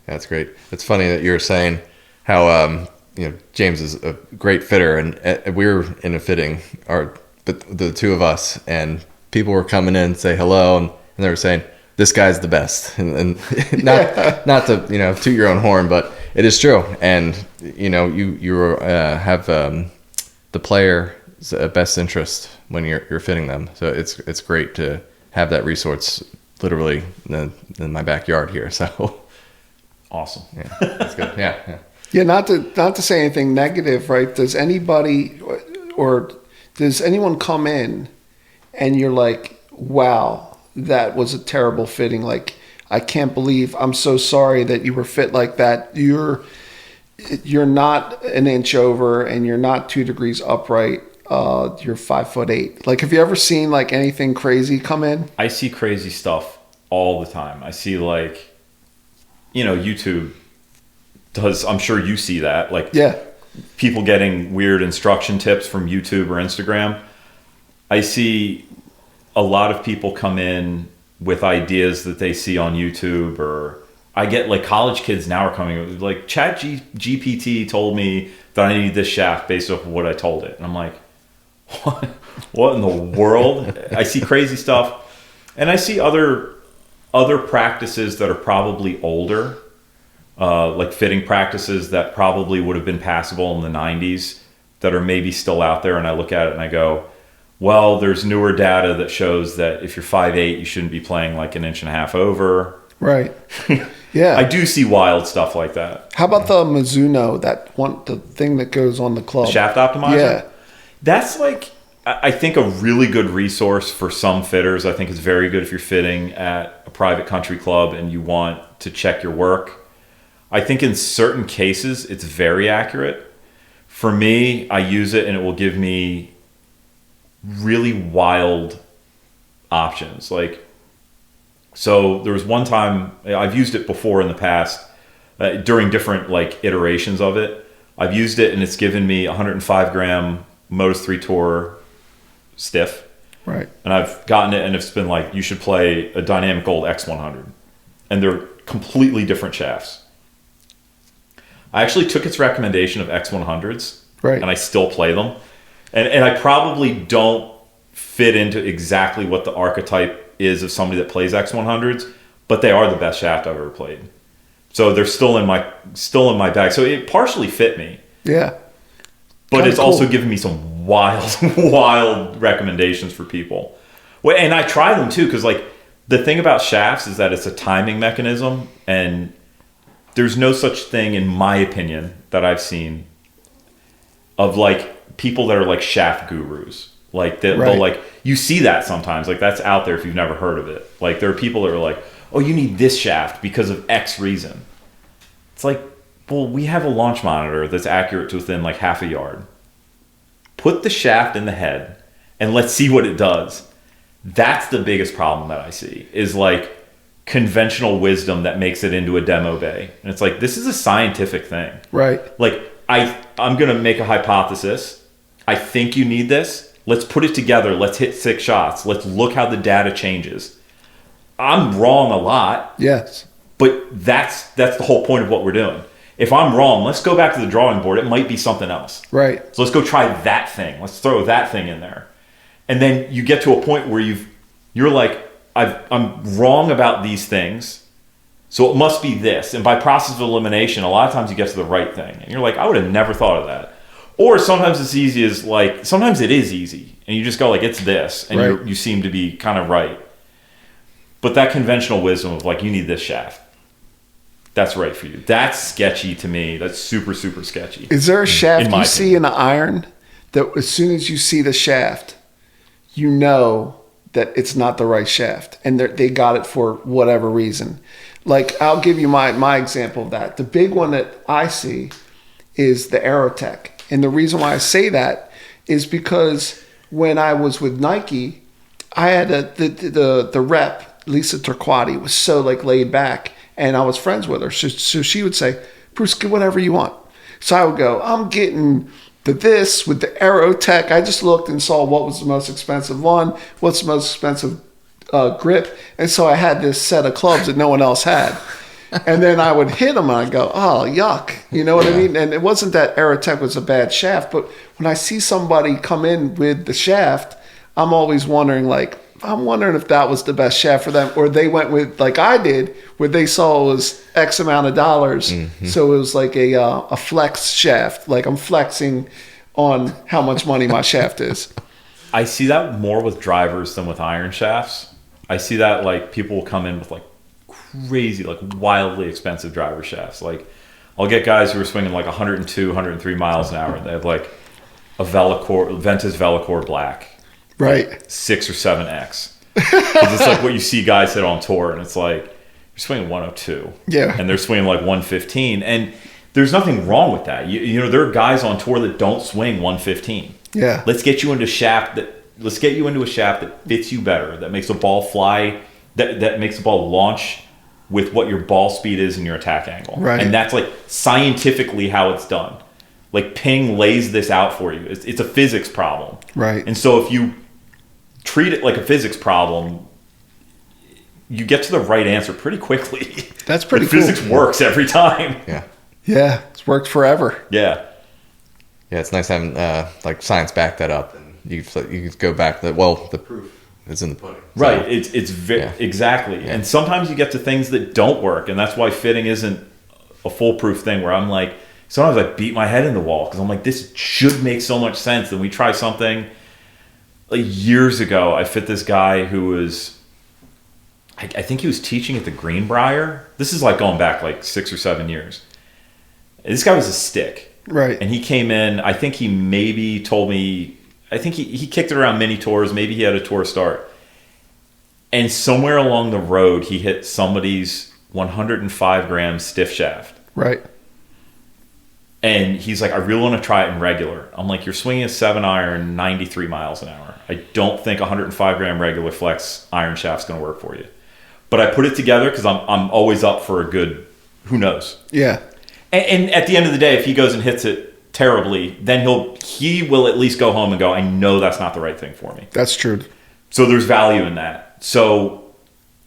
[SPEAKER 1] that's great. It's funny that you were saying how James is a great fitter, and we were in a fitting, but the 2 of us, and people were coming in and say hello, and they were saying, this guy's the best, and not to toot your own horn, but it is true. And you have the player's best interest when you're fitting them. So it's great to have that resource literally in my backyard here. So
[SPEAKER 2] awesome.
[SPEAKER 1] Yeah, that's good. Yeah.
[SPEAKER 3] Yeah. Not to say anything negative, right? Does anybody or does anyone come in and you're like, wow, that was a terrible fitting. Like, I can't believe, I'm so sorry that you were fit like that. You're not an inch over and you're not 2 degrees upright. You're 5'8". Like, have you ever seen like anything crazy come in?
[SPEAKER 2] I see crazy stuff all the time. I see like, YouTube does. I'm sure you see that, like
[SPEAKER 3] Yeah.
[SPEAKER 2] people getting weird instruction tips from YouTube or Instagram. I see a lot of people come in with ideas that they see on YouTube, or I get like college kids now are coming like GPT told me that I need this shaft based off of what I told it. And I'm like, what in the world? I see crazy stuff. And I see other practices that are probably older, like fitting practices that probably would have been passable in the 90s that are maybe still out there. And I look at it and I go, well, there's newer data that shows that if you're 5'8", you shouldn't be playing like an inch and a half over.
[SPEAKER 3] Right. Yeah.
[SPEAKER 2] I do see wild stuff like that.
[SPEAKER 3] How about the Mizuno, the thing that goes on the club?
[SPEAKER 2] The shaft optimizer?
[SPEAKER 3] Yeah.
[SPEAKER 2] That's like, I think, a really good resource for some fitters. I think it's very good if you're fitting at a private country club and you want to check your work. I think in certain cases, it's very accurate. For me, I use it and it will give me really wild options. Like, so there was one time, I've used it before in the past, during different like iterations of it. I've used it and it's given me 105 gram Motus 3 Tour stiff.
[SPEAKER 3] Right.
[SPEAKER 2] And I've gotten it and it's been like, you should play a Dynamic Gold X100. And they're completely different shafts. I actually took its recommendation of X100s.
[SPEAKER 3] Right.
[SPEAKER 2] And I still play them. And I probably don't fit into exactly what the archetype is of somebody that plays X100s, but they are the best shaft I've ever played. So they're still in my bag. So it partially fit me.
[SPEAKER 3] Yeah.
[SPEAKER 2] But
[SPEAKER 3] Kinda
[SPEAKER 2] it's
[SPEAKER 3] cool.
[SPEAKER 2] also given me some wild recommendations for people. Well, and I try them too, because like the thing about shafts is that it's a timing mechanism, and there's no such thing, in my opinion, that I've seen of like people that are like shaft gurus. Like they'll like, you see that sometimes, like that's out there if you've never heard of it. Like there are people that are like, oh, you need this shaft because of X reason. It's like, well, we have a launch monitor that's accurate to within like half a yard. Put the shaft in the head and let's see what it does. That's the biggest problem that I see, is like conventional wisdom that makes it into a demo bay. And it's like, this is a scientific thing.
[SPEAKER 3] Right.
[SPEAKER 2] Like I'm going to make a hypothesis. I think you need this. Let's put it together. Let's hit 6 shots. Let's look how the data changes. I'm wrong a lot.
[SPEAKER 3] Yes.
[SPEAKER 2] But that's the whole point of what we're doing. If I'm wrong, let's go back to the drawing board. It might be something else.
[SPEAKER 3] Right.
[SPEAKER 2] So let's go try that thing. Let's throw that thing in there. And then you get to a point where you're like, I'm wrong about these things, so it must be this. And by process of elimination, a lot of times you get to the right thing. And you're like, I would have never thought of that. Or sometimes it's easy as like, sometimes it is easy. And you just go like, it's this. And
[SPEAKER 3] Right.
[SPEAKER 2] you seem to be kind of right. But that conventional wisdom of like, you need this shaft. That's right for you. That's sketchy to me. That's super, super sketchy.
[SPEAKER 3] Is there a shaft you see
[SPEAKER 2] opinion.
[SPEAKER 3] in an iron that as soon as you see the shaft, you know that it's not the right shaft and they got it for whatever reason? Like, I'll give you my example of that. The big one that I see is the Aerotech. And the reason why I say that is because when I was with Nike, I had the rep, Lisa Turquati, was so like laid back, and I was friends with her. So she would say, Bruce, get whatever you want. So I would go, I'm getting this with the Aerotech. I just looked and saw what was the most expensive one, what's the most expensive grip. And so I had this set of clubs that no one else had. And then I would hit them and I'd go, oh, yuck. You know what I mean? And it wasn't that Aerotech was a bad shaft, but when I see somebody come in with the shaft, I'm always wondering, like, I'm wondering if that was the best shaft for them, or they went with, like I did, where they saw it was X amount of dollars. Mm-hmm. So it was like a flex shaft. Like I'm flexing on how much money my shaft is.
[SPEAKER 2] I see that more with drivers than with iron shafts. I see that like people will come in with like crazy, like wildly expensive driver shafts. Like I'll get guys who are swinging like 102, 103 miles an hour. And they have like a Ventus Velocore Black.
[SPEAKER 3] Right.
[SPEAKER 2] Like 6 or 7X. Because it's like what you see guys hit on tour, and it's like you're swinging 102.
[SPEAKER 3] Yeah.
[SPEAKER 2] And they're swinging like 115. And there's nothing wrong with that. You know, there are guys on tour that don't swing 115.
[SPEAKER 3] Yeah.
[SPEAKER 2] Let's get you into a shaft that fits you better, that makes the ball fly, that makes the ball launch with what your ball speed is and your attack angle.
[SPEAKER 3] Right.
[SPEAKER 2] And that's like scientifically how it's done. Like Ping lays this out for you. It's a physics problem.
[SPEAKER 3] Right.
[SPEAKER 2] And so if you treat it like a physics problem, you get to the right answer pretty quickly.
[SPEAKER 3] That's pretty
[SPEAKER 2] cool.
[SPEAKER 3] cool.
[SPEAKER 2] Physics works every time.
[SPEAKER 1] Yeah.
[SPEAKER 3] Yeah, it's worked forever.
[SPEAKER 2] Yeah.
[SPEAKER 1] Yeah, it's nice having like science back that up, and you can go back that the proof is in the pudding. So,
[SPEAKER 2] Right. Exactly.
[SPEAKER 1] Yeah.
[SPEAKER 2] And sometimes you get to things that don't work, and that's why fitting isn't a foolproof thing. Where I'm like, sometimes I beat my head in the wall because I'm like, this should make so much sense. And we try something. Like years ago, I fit this guy who was, I think he was teaching at the Greenbrier. This is like going back like 6 or 7 years. This guy was a stick.
[SPEAKER 3] Right.
[SPEAKER 2] And he came in, I think he maybe told me, I think he kicked it around mini tours. Maybe he had a tour start. And somewhere along the road, he hit somebody's 105 gram stiff shaft.
[SPEAKER 3] Right.
[SPEAKER 2] And he's like, I really want to try it in regular. I'm like, you're swinging a 7-iron 93 miles an hour. I don't think 105 gram regular flex iron shaft's going to work for you. But I put it together because I'm always up for a good, who knows.
[SPEAKER 3] Yeah.
[SPEAKER 2] And at the end of the day, if he goes and hits it terribly, then he will at least go home and go, I know that's not the right thing for me.
[SPEAKER 3] That's true.
[SPEAKER 2] So there's value in that. So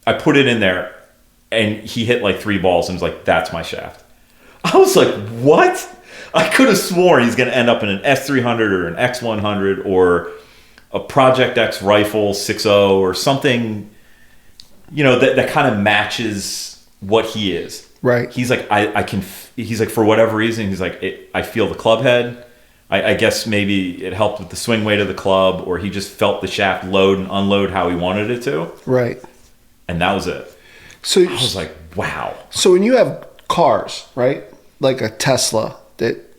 [SPEAKER 2] I put it in there, and he hit like 3 balls and was like, that's my shaft. I was like, what? I could have sworn he's going to end up in an S300 or an X100 or a Project X rifle 6.0 or something, that kind of matches what he is.
[SPEAKER 3] Right.
[SPEAKER 2] He's like, he's like, for whatever reason, he's like, I feel the club head. I guess maybe it helped with the swing weight of the club, or he just felt the shaft load and unload how he wanted it to.
[SPEAKER 3] Right.
[SPEAKER 2] And that was it.
[SPEAKER 3] So
[SPEAKER 2] I was like, wow.
[SPEAKER 3] So when you have cars, right, like a Tesla that,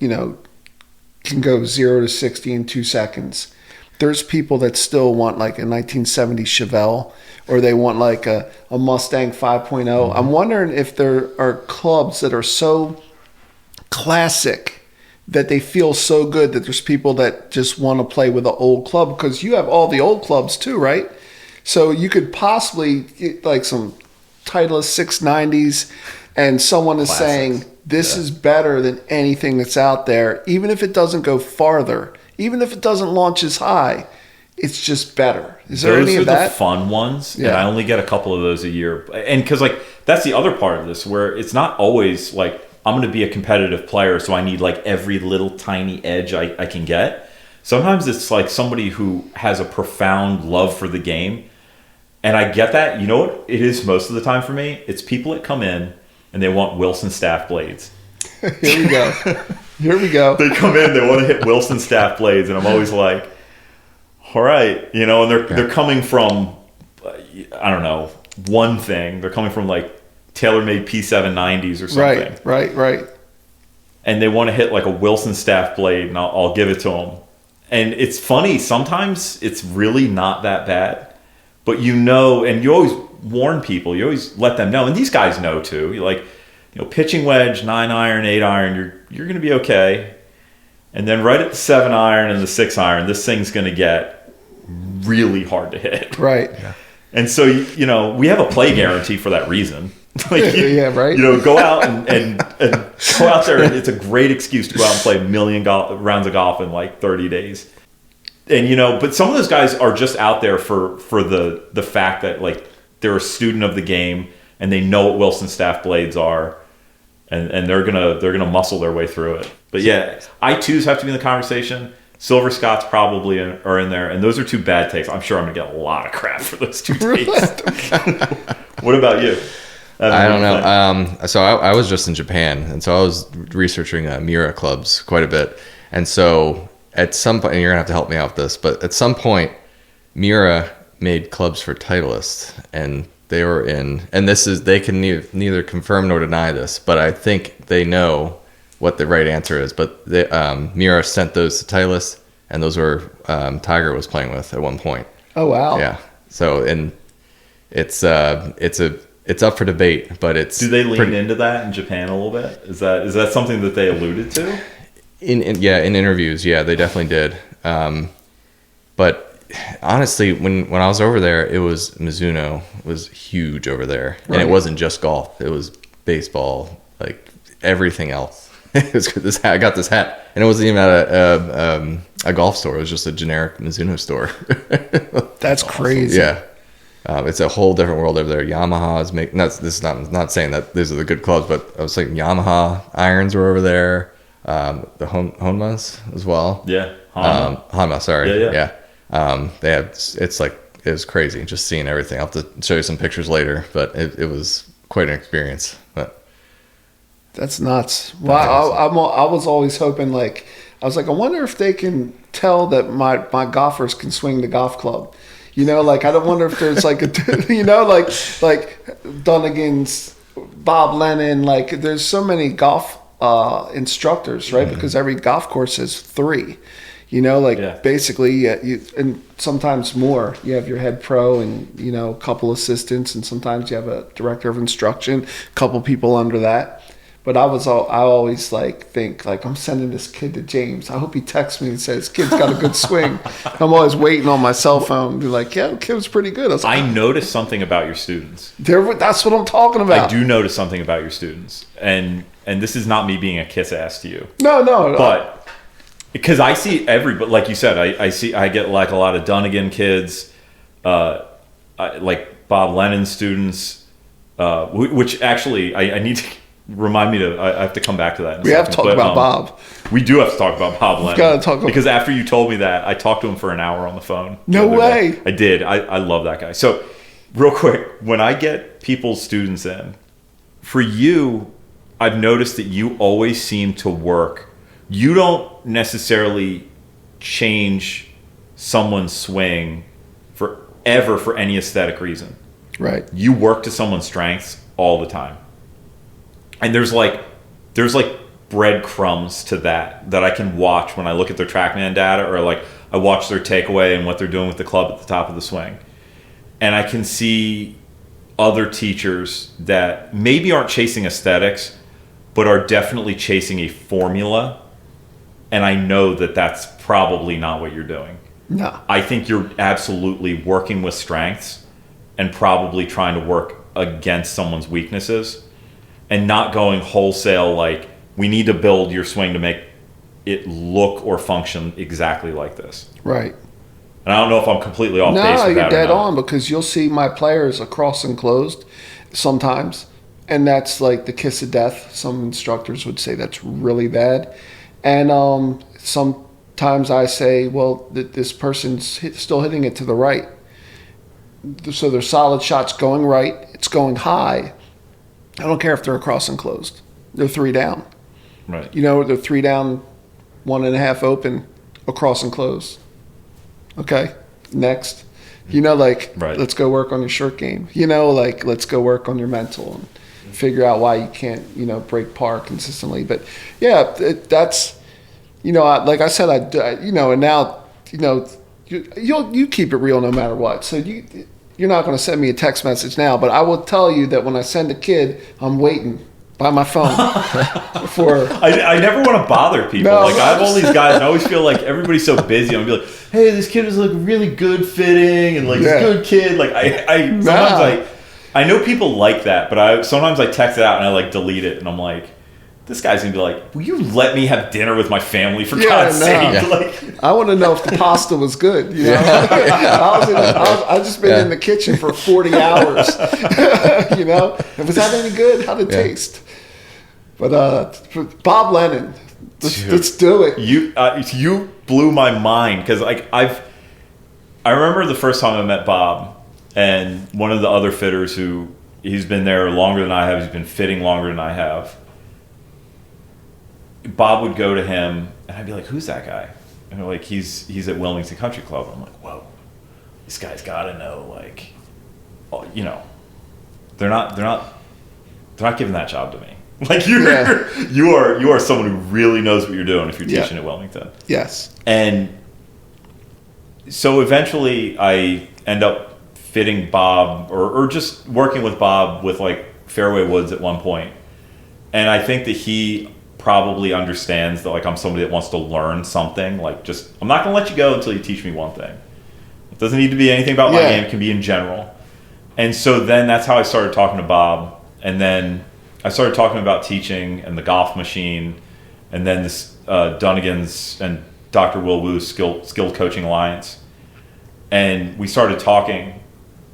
[SPEAKER 3] can go 0 to 60 in 2 seconds, there's people that still want like a 1970 Chevelle, or they want like a Mustang 5.0. Mm-hmm. I'm wondering if there are clubs that are so classic that they feel so good that there's people that just want to play with an old club, because you have all the old clubs too, right? So you could possibly get like some Titleist 690s, and someone is
[SPEAKER 2] Classics.
[SPEAKER 3] saying this is better than anything that's out there, even if it doesn't go farther, even if it doesn't launch as high. It's just better. Is there any of that?
[SPEAKER 2] Those are the fun ones,
[SPEAKER 3] Yeah.
[SPEAKER 2] and I only get a couple of those a year. And because like that's the other part of this, where it's not always like I'm going to be a competitive player, so I need like every little tiny edge I can get. Sometimes it's like somebody who has a profound love for the game, and I get that. You know what it is most of the time for me? It's people that come in and they want Wilson staff blades.
[SPEAKER 3] Here we go. Here we go.
[SPEAKER 2] They come in, they want to hit Wilson staff blades, and I'm always like, all right, and they're coming from, I don't know, one thing. They're coming from like TaylorMade P790s or something.
[SPEAKER 3] Right.
[SPEAKER 2] And they want to hit like a Wilson staff blade, and I'll give it to them. And it's funny, sometimes it's really not that bad, but and you always warn people, you always let them know, and these guys know too. You're like, pitching wedge, 9-iron, 8-iron, you're going to be okay. And then right at the 7-iron and the 6-iron, this thing's going to get really hard to hit.
[SPEAKER 3] Right.
[SPEAKER 1] Yeah.
[SPEAKER 2] And so, we have a play guarantee for that reason.
[SPEAKER 3] Yeah, right.
[SPEAKER 2] Go out and go out there, and it's a great excuse to go out and play a million rounds of golf in like 30 days. And, but some of those guys are just out there for the fact that like they're a student of the game and they know what Wilson staff blades are, and they're gonna muscle their way through it. But yeah, I2s have to be in the conversation. Silver Scots probably are in there, and those are 2 bad takes. I'm sure I'm gonna get a lot of crap for those 2 takes. What about you?
[SPEAKER 1] I don't know. So I was just in Japan, and so I was researching Miura clubs quite a bit. And so at some point, and you're gonna have to help me out with this, but at some point, Miura made clubs for Titleist, and they were in. And they can neither confirm nor deny this, but I think they know what the right answer is. But Miura sent those to Titleist, and those were Tiger was playing with at one point.
[SPEAKER 3] Oh wow.
[SPEAKER 1] Yeah. So and it's up for debate, but it's.
[SPEAKER 2] Do they lean into that in Japan a little bit? Is that something that they alluded to?
[SPEAKER 1] In interviews, yeah, they definitely did. But honestly, when I was over there, it was Mizuno was huge over there, and it wasn't just golf. It was baseball, like everything else. It was this hat. I got this hat, and it wasn't even at a golf store. It was just a generic Mizuno store.
[SPEAKER 3] That's crazy.
[SPEAKER 1] Yeah. It's a whole different world over there. Yamaha's making. This is not saying that these are the good clubs, but I was saying Yamaha irons were over there. The Honmas as well.
[SPEAKER 2] Yeah, Honma.
[SPEAKER 1] Sorry.
[SPEAKER 2] Yeah.
[SPEAKER 1] They have. It's like it was crazy just seeing everything. I'll have to show you some pictures later, but it was quite an experience. But
[SPEAKER 3] that's nuts. Well, I was always hoping I wonder if they can tell that my golfers can swing the golf club. I don't wonder if there's like Dunnigan's, Bob Lennon, there's so many golf instructors, right? Mm-hmm. Because every golf course has 3, basically, and sometimes more. You have your head pro and, a couple assistants, and sometimes you have a director of instruction, a couple people under that. But I always think I'm sending this kid to James. I hope he texts me and says, kid's got a good swing. I'm always waiting on my cell phone. Be like, yeah, the kid was pretty good.
[SPEAKER 2] I noticed something about your students.
[SPEAKER 3] That's what I'm talking about.
[SPEAKER 2] I do notice something about your students. And this is not me being a kiss ass to you.
[SPEAKER 3] No.
[SPEAKER 2] But because I see but like you said, I get like a lot of Dunnigan kids, like Bob Lennon students, which actually I need to remind me to. I have to come back to that.
[SPEAKER 3] We have to talk about Bob.
[SPEAKER 2] We do have to talk about Bob Lennon.
[SPEAKER 3] Got to talk about
[SPEAKER 2] because after you told me that, I talked to him for an hour on the phone.
[SPEAKER 3] No way.
[SPEAKER 2] Day. I did. I love that guy. So, real quick, when I get people's students in, for you, I've noticed that you always seem to work. You don't necessarily change someone's swing for any aesthetic reason.
[SPEAKER 3] Right.
[SPEAKER 2] You work to someone's strengths all the time. And there's breadcrumbs to that I can watch when I look at their TrackMan data, or I watch their takeaway and what they're doing with the club at the top of the swing. And I can see other teachers that maybe aren't chasing aesthetics, but are definitely chasing a formula. And I know that that's probably not what you're doing.
[SPEAKER 3] No.
[SPEAKER 2] I think you're absolutely working with strengths and probably trying to work against someone's weaknesses. And not going wholesale we need to build your swing to make it look or function exactly like this.
[SPEAKER 3] Right.
[SPEAKER 2] And I don't know if I'm completely off base with that.
[SPEAKER 3] No, you're dead on, because you'll see my players across and closed sometimes, and that's the kiss of death. Some instructors would say that's really bad. And sometimes I say, well, this person's still hitting it to the right. So their solid shot's going right, it's going high. I don't care if they're across and closed. They're 3 down.
[SPEAKER 2] Right.
[SPEAKER 3] They're 3 down, 1.5 open, across and close. Okay, next.
[SPEAKER 2] Right.
[SPEAKER 3] Let's go work on your shirt game. Let's go work on your mental and figure out why you can't, break par consistently. But yeah, that's, like I said, and now, you keep it real no matter what. So you're not going to send me a text message now, but I will tell you that when I send a kid, I'm waiting by my phone for.
[SPEAKER 2] I never want to bother people.
[SPEAKER 3] No,
[SPEAKER 2] I have all these guys, and I always feel like everybody's so busy. I'm gonna be like, hey, this kid is really good fitting, and he's a good kid. Sometimes I know people like that, but sometimes I text it out and I delete it, and I'm like, this guy's gonna be like, will you let me have dinner with my family for God's sake? Yeah.
[SPEAKER 3] I want to know if the pasta was good. I just been in the kitchen for 40 hours. And was that any good? How did it taste? But Bob Lennon, let's do it.
[SPEAKER 2] You blew my mind, because I remember the first time I met Bob, and one of the other fitters he's been there longer than I have. He's been fitting longer than I have. Bob would go to him, and I'd be like, "Who's that guy?" And they're like, "He's at Wilmington Country Club." I'm like, "Whoa, this guy's got to know." They're not giving that job to me. You are someone who really knows what you're doing if you're teaching at Wilmington.
[SPEAKER 3] Yes.
[SPEAKER 2] And so eventually, I end up fitting Bob, or just working with Bob with Fairway Woods at one point, and I think that he probably understands that I'm somebody that wants to learn something. I'm not gonna let you go until you teach me one thing. Doesn't need to be anything about my
[SPEAKER 3] Yeah.
[SPEAKER 2] game. It can be in general. And so then that's how I started talking to Bob. And then I started talking about teaching and the golf machine. And then this Dunnigan's and Dr. Will Wu's Skilled Coaching Alliance. And we started talking.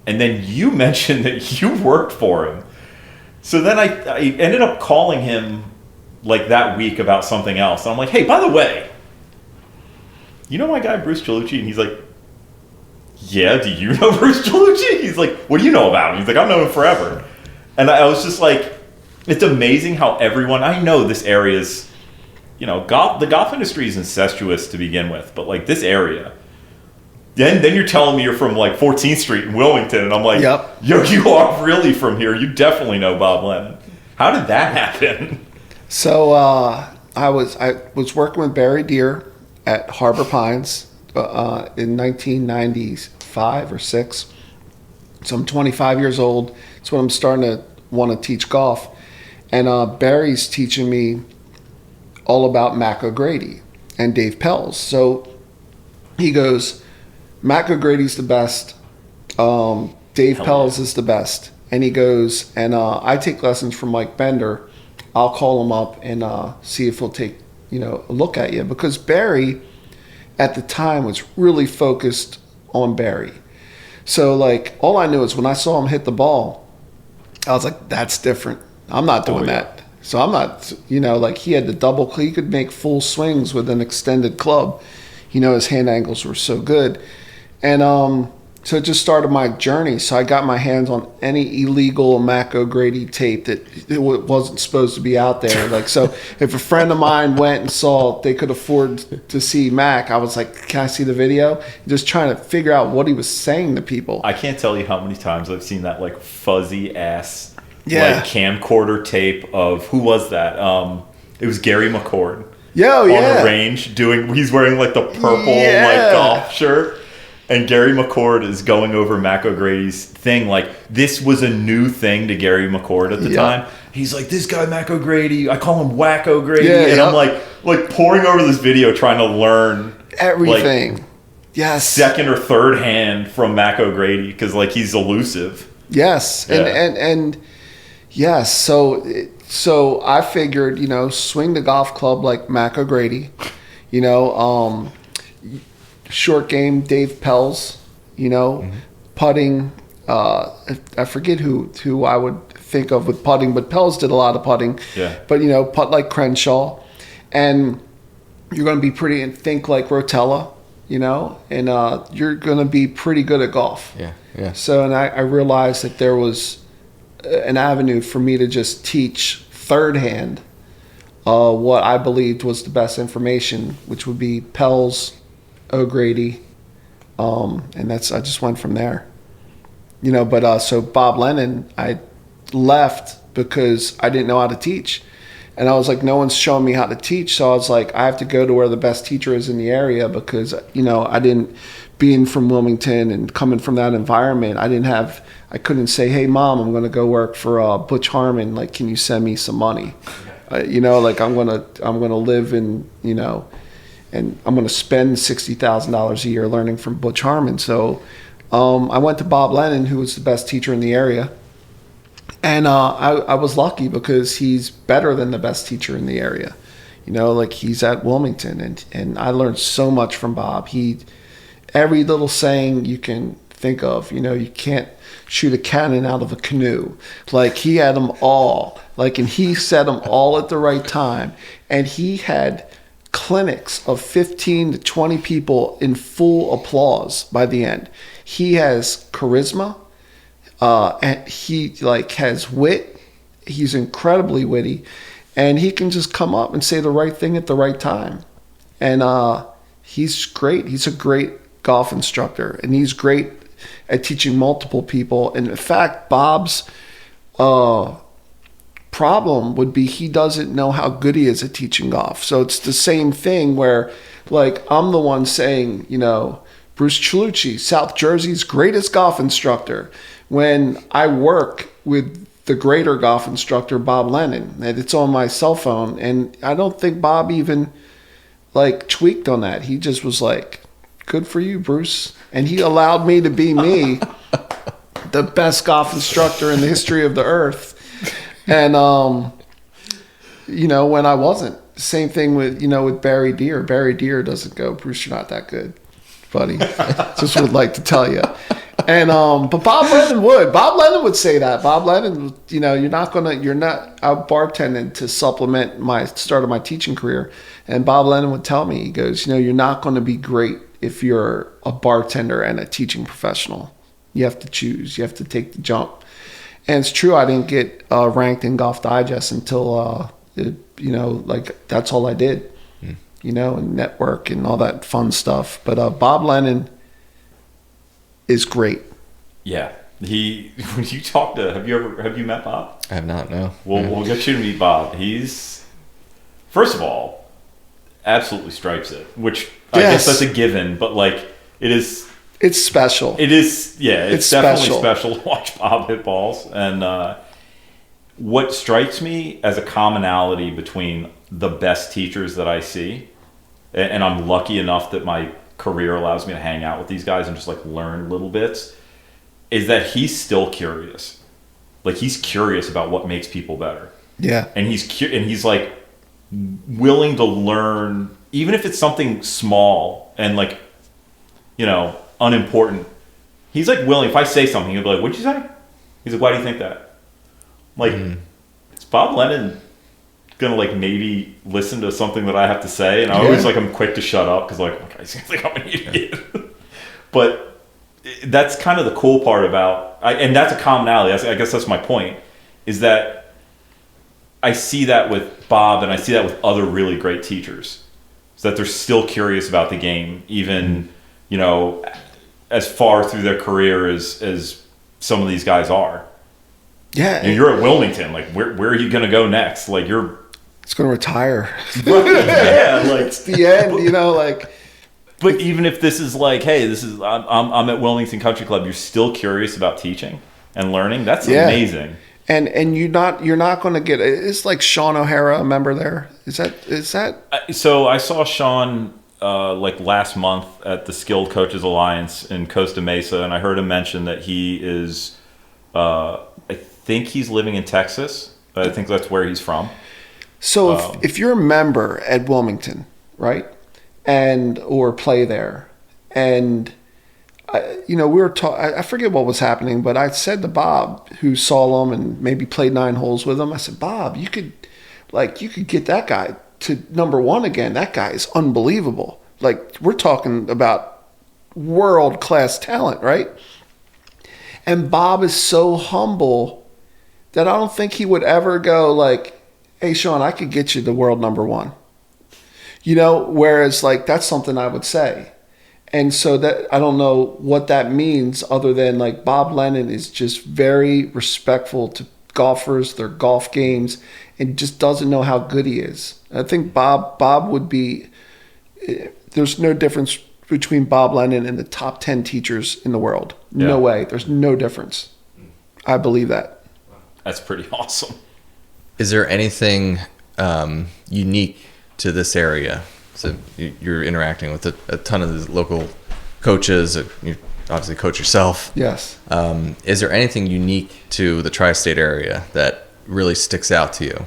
[SPEAKER 2] And then you mentioned that you worked for him. So then I ended up calling him like that week about something else. And I'm like, hey, by the way, you know my guy Bruce Chelucci? And he's like, yeah, do you know Bruce Chelucci? He's like, what do you know about him? He's like, I've known him forever. And I was just like, it's amazing how everyone, I know this area's, the golf industry is incestuous to begin with, but like this area, then you're telling me you're from like 14th Street in Wilmington, and I'm like,
[SPEAKER 3] Yep.
[SPEAKER 2] Yo, you are really from here. You definitely know Bob Lennon. How did that happen?
[SPEAKER 3] So I was working with Barry Deere at Harbor Pines in 1995 or 6. So I'm 25 years old. That's when I'm starting to want to teach golf. And Barry's teaching me all about Mac O'Grady and Dave Pells. So he goes, Mac O'Grady's the best. Dave Pells is the best. And he goes, and I take lessons from Mike Bender. I'll call him up and see if he'll take, a look at you. Because Barry, at the time, was really focused on Barry. So, like, all I knew is when I saw him hit the ball, I was like, that's different. I'm not doing that. So I'm not, like he had the double, he could make full swings with an extended club. His hand angles were so good. And so it just started my journey. So I got my hands on any illegal Mac O'Grady tape that it wasn't supposed to be out there. Like, so if a friend of mine went and saw they could afford to see Mac, I was like, can I see the video? Just trying to figure out what he was saying to people.
[SPEAKER 2] I can't tell you how many times I've seen that like fuzzy ass
[SPEAKER 3] Yeah.
[SPEAKER 2] like camcorder tape of, who was that? It was Gary McCord.
[SPEAKER 3] On
[SPEAKER 2] a range he's wearing like the purple like golf shirt. And Gary McCord is going over Mac O'Grady's thing. Like, this was a new thing to Gary McCord at the time. He's like, this guy Mac O'Grady, I call him Whack O'Grady. And I'm like pouring over this video trying to learn
[SPEAKER 3] everything.
[SPEAKER 2] Like,
[SPEAKER 3] yes.
[SPEAKER 2] second or third hand from Mac O'Grady because like he's elusive.
[SPEAKER 3] Yes.
[SPEAKER 2] Yeah.
[SPEAKER 3] And yes. So I figured, swing the golf club like Mac O'Grady, short game, Dave Pells, putting. I forget who I would think of with putting, but Pells did a lot of putting.
[SPEAKER 2] Yeah.
[SPEAKER 3] But putt like Crenshaw, and you're going to be pretty and think like Rotella, and you're going to be pretty good at golf.
[SPEAKER 1] Yeah, yeah.
[SPEAKER 3] So, and I realized that there was an avenue for me to just teach third hand what I believed was the best information, which would be Pells, O'Grady, and I just went from there. But so Bob Lennon, I left because I didn't know how to teach. And I was like, no one's showing me how to teach. So I was like, I have to go to where the best teacher is in the area because, I didn't, being from Wilmington and coming from that environment, I couldn't say, hey, Mom, I'm going to go work for Butch Harmon. Like, can you send me some money? Like I'm going to live in, and I'm going to spend $60,000 a year learning from Butch Harmon. So I went to Bob Lennon, who was the best teacher in the area. And I was lucky because he's better than the best teacher in the area. Like he's at Wilmington. And I learned so much from Bob. Every little saying you can think of, you can't shoot a cannon out of a canoe. Like he had them all. Like, and he said them all at the right time. And he had clinics of 15 to 20 people in full applause by the end. He has charisma, and he has wit. He's incredibly witty, and he can just come up and say the right thing at the right time. And he's great. He's a great golf instructor, and he's great at teaching multiple people. And in fact, Bob's problem would be he doesn't know how good he is at teaching golf. So it's the same thing where, like, I'm the one saying, Bruce Chelucci, South Jersey's greatest golf instructor, when I work with the greater golf instructor, Bob Lennon, and it's on my cell phone. And I don't think Bob even tweaked on that. He just was like, good for you, Bruce. And he allowed me to be me, the best golf instructor in the history of the earth. And, when I wasn't. Same thing with, with Barry Deere. Barry Deere doesn't go, Bruce, you're not that good, buddy. Just would like to tell you. And but Bob Lennon would. Bob Lennon would say that. Bob Lennon, you're not out bartending to supplement my start of my teaching career. And Bob Lennon would tell me, he goes, you're not going to be great if you're a bartender and a teaching professional. You have to choose. You have to take the jump. And it's true, I didn't get ranked in Golf Digest until that's all I did. And network and all that fun stuff. But Bob Lennon is great.
[SPEAKER 2] Yeah. When you talk to, have you met Bob?
[SPEAKER 1] I have not, no.
[SPEAKER 2] We'll get you to meet Bob. He's, first of all, absolutely stripes it, which I guess that's a given, but it is.
[SPEAKER 3] It's special.
[SPEAKER 2] It is, yeah. It's definitely special to watch Bob hit balls. And what strikes me as a commonality between the best teachers that I see, and I'm lucky enough that my career allows me to hang out with these guys and just learn little bits, is that he's still curious. He's curious about what makes people better.
[SPEAKER 3] Yeah.
[SPEAKER 2] And he's willing to learn, even if it's something small and unimportant. He's willing, if I say something, he'll be like, "What'd you say?" He's like, "Why do you think that?" Is Bob Lennon gonna maybe listen to something that I have to say? And I always I'm quick to shut up because I seem like I'm an idiot. But that's kind of the cool part about, and that's a commonality. I guess that's my point, is that I see that with Bob and I see that with other really great teachers, is that they're still curious about the game, even as far through their career as some of these guys are.
[SPEAKER 3] Yeah,
[SPEAKER 2] you're at Wilmington. Where are you going to go next? You're.
[SPEAKER 3] It's going to retire.
[SPEAKER 2] Yeah,
[SPEAKER 3] it's the end.
[SPEAKER 2] But even if this is hey, this is I'm at Wilmington Country Club. You're still curious about teaching and learning. That's amazing. And
[SPEAKER 3] you're not going to get. It's like Sean O'Hara, a member there. Is that?
[SPEAKER 2] So I saw Sean last month at the Skilled Coaches Alliance in Costa Mesa, and I heard him mention that he is. I think he's living in Texas. I think that's where he's from.
[SPEAKER 3] So if you're a member at Wilmington, right, or play there, and we were I forget what was happening, but I said to Bob, who saw him and maybe played 9 holes with him, I said, Bob, you could get that guy to number 1 again. That guy is unbelievable. We're talking about world-class talent, right? And Bob is so humble that I don't think he would ever go hey, Sean, I could get you the world number 1. Whereas that's something I would say. And so that I don't know what that means other than Bob Lennon is just very respectful to golfers, their golf games, and just doesn't know how good he is. I think Bob would be, there's no difference between Bob Lennon and the top 10 teachers in the world. No way. There's no difference. I believe that.
[SPEAKER 2] That's pretty awesome.
[SPEAKER 1] Is there anything unique to this area? So you're interacting with a ton of the local coaches. You obviously coach yourself.
[SPEAKER 3] Yes.
[SPEAKER 1] Is there anything unique to the tri-state area that really sticks out to you?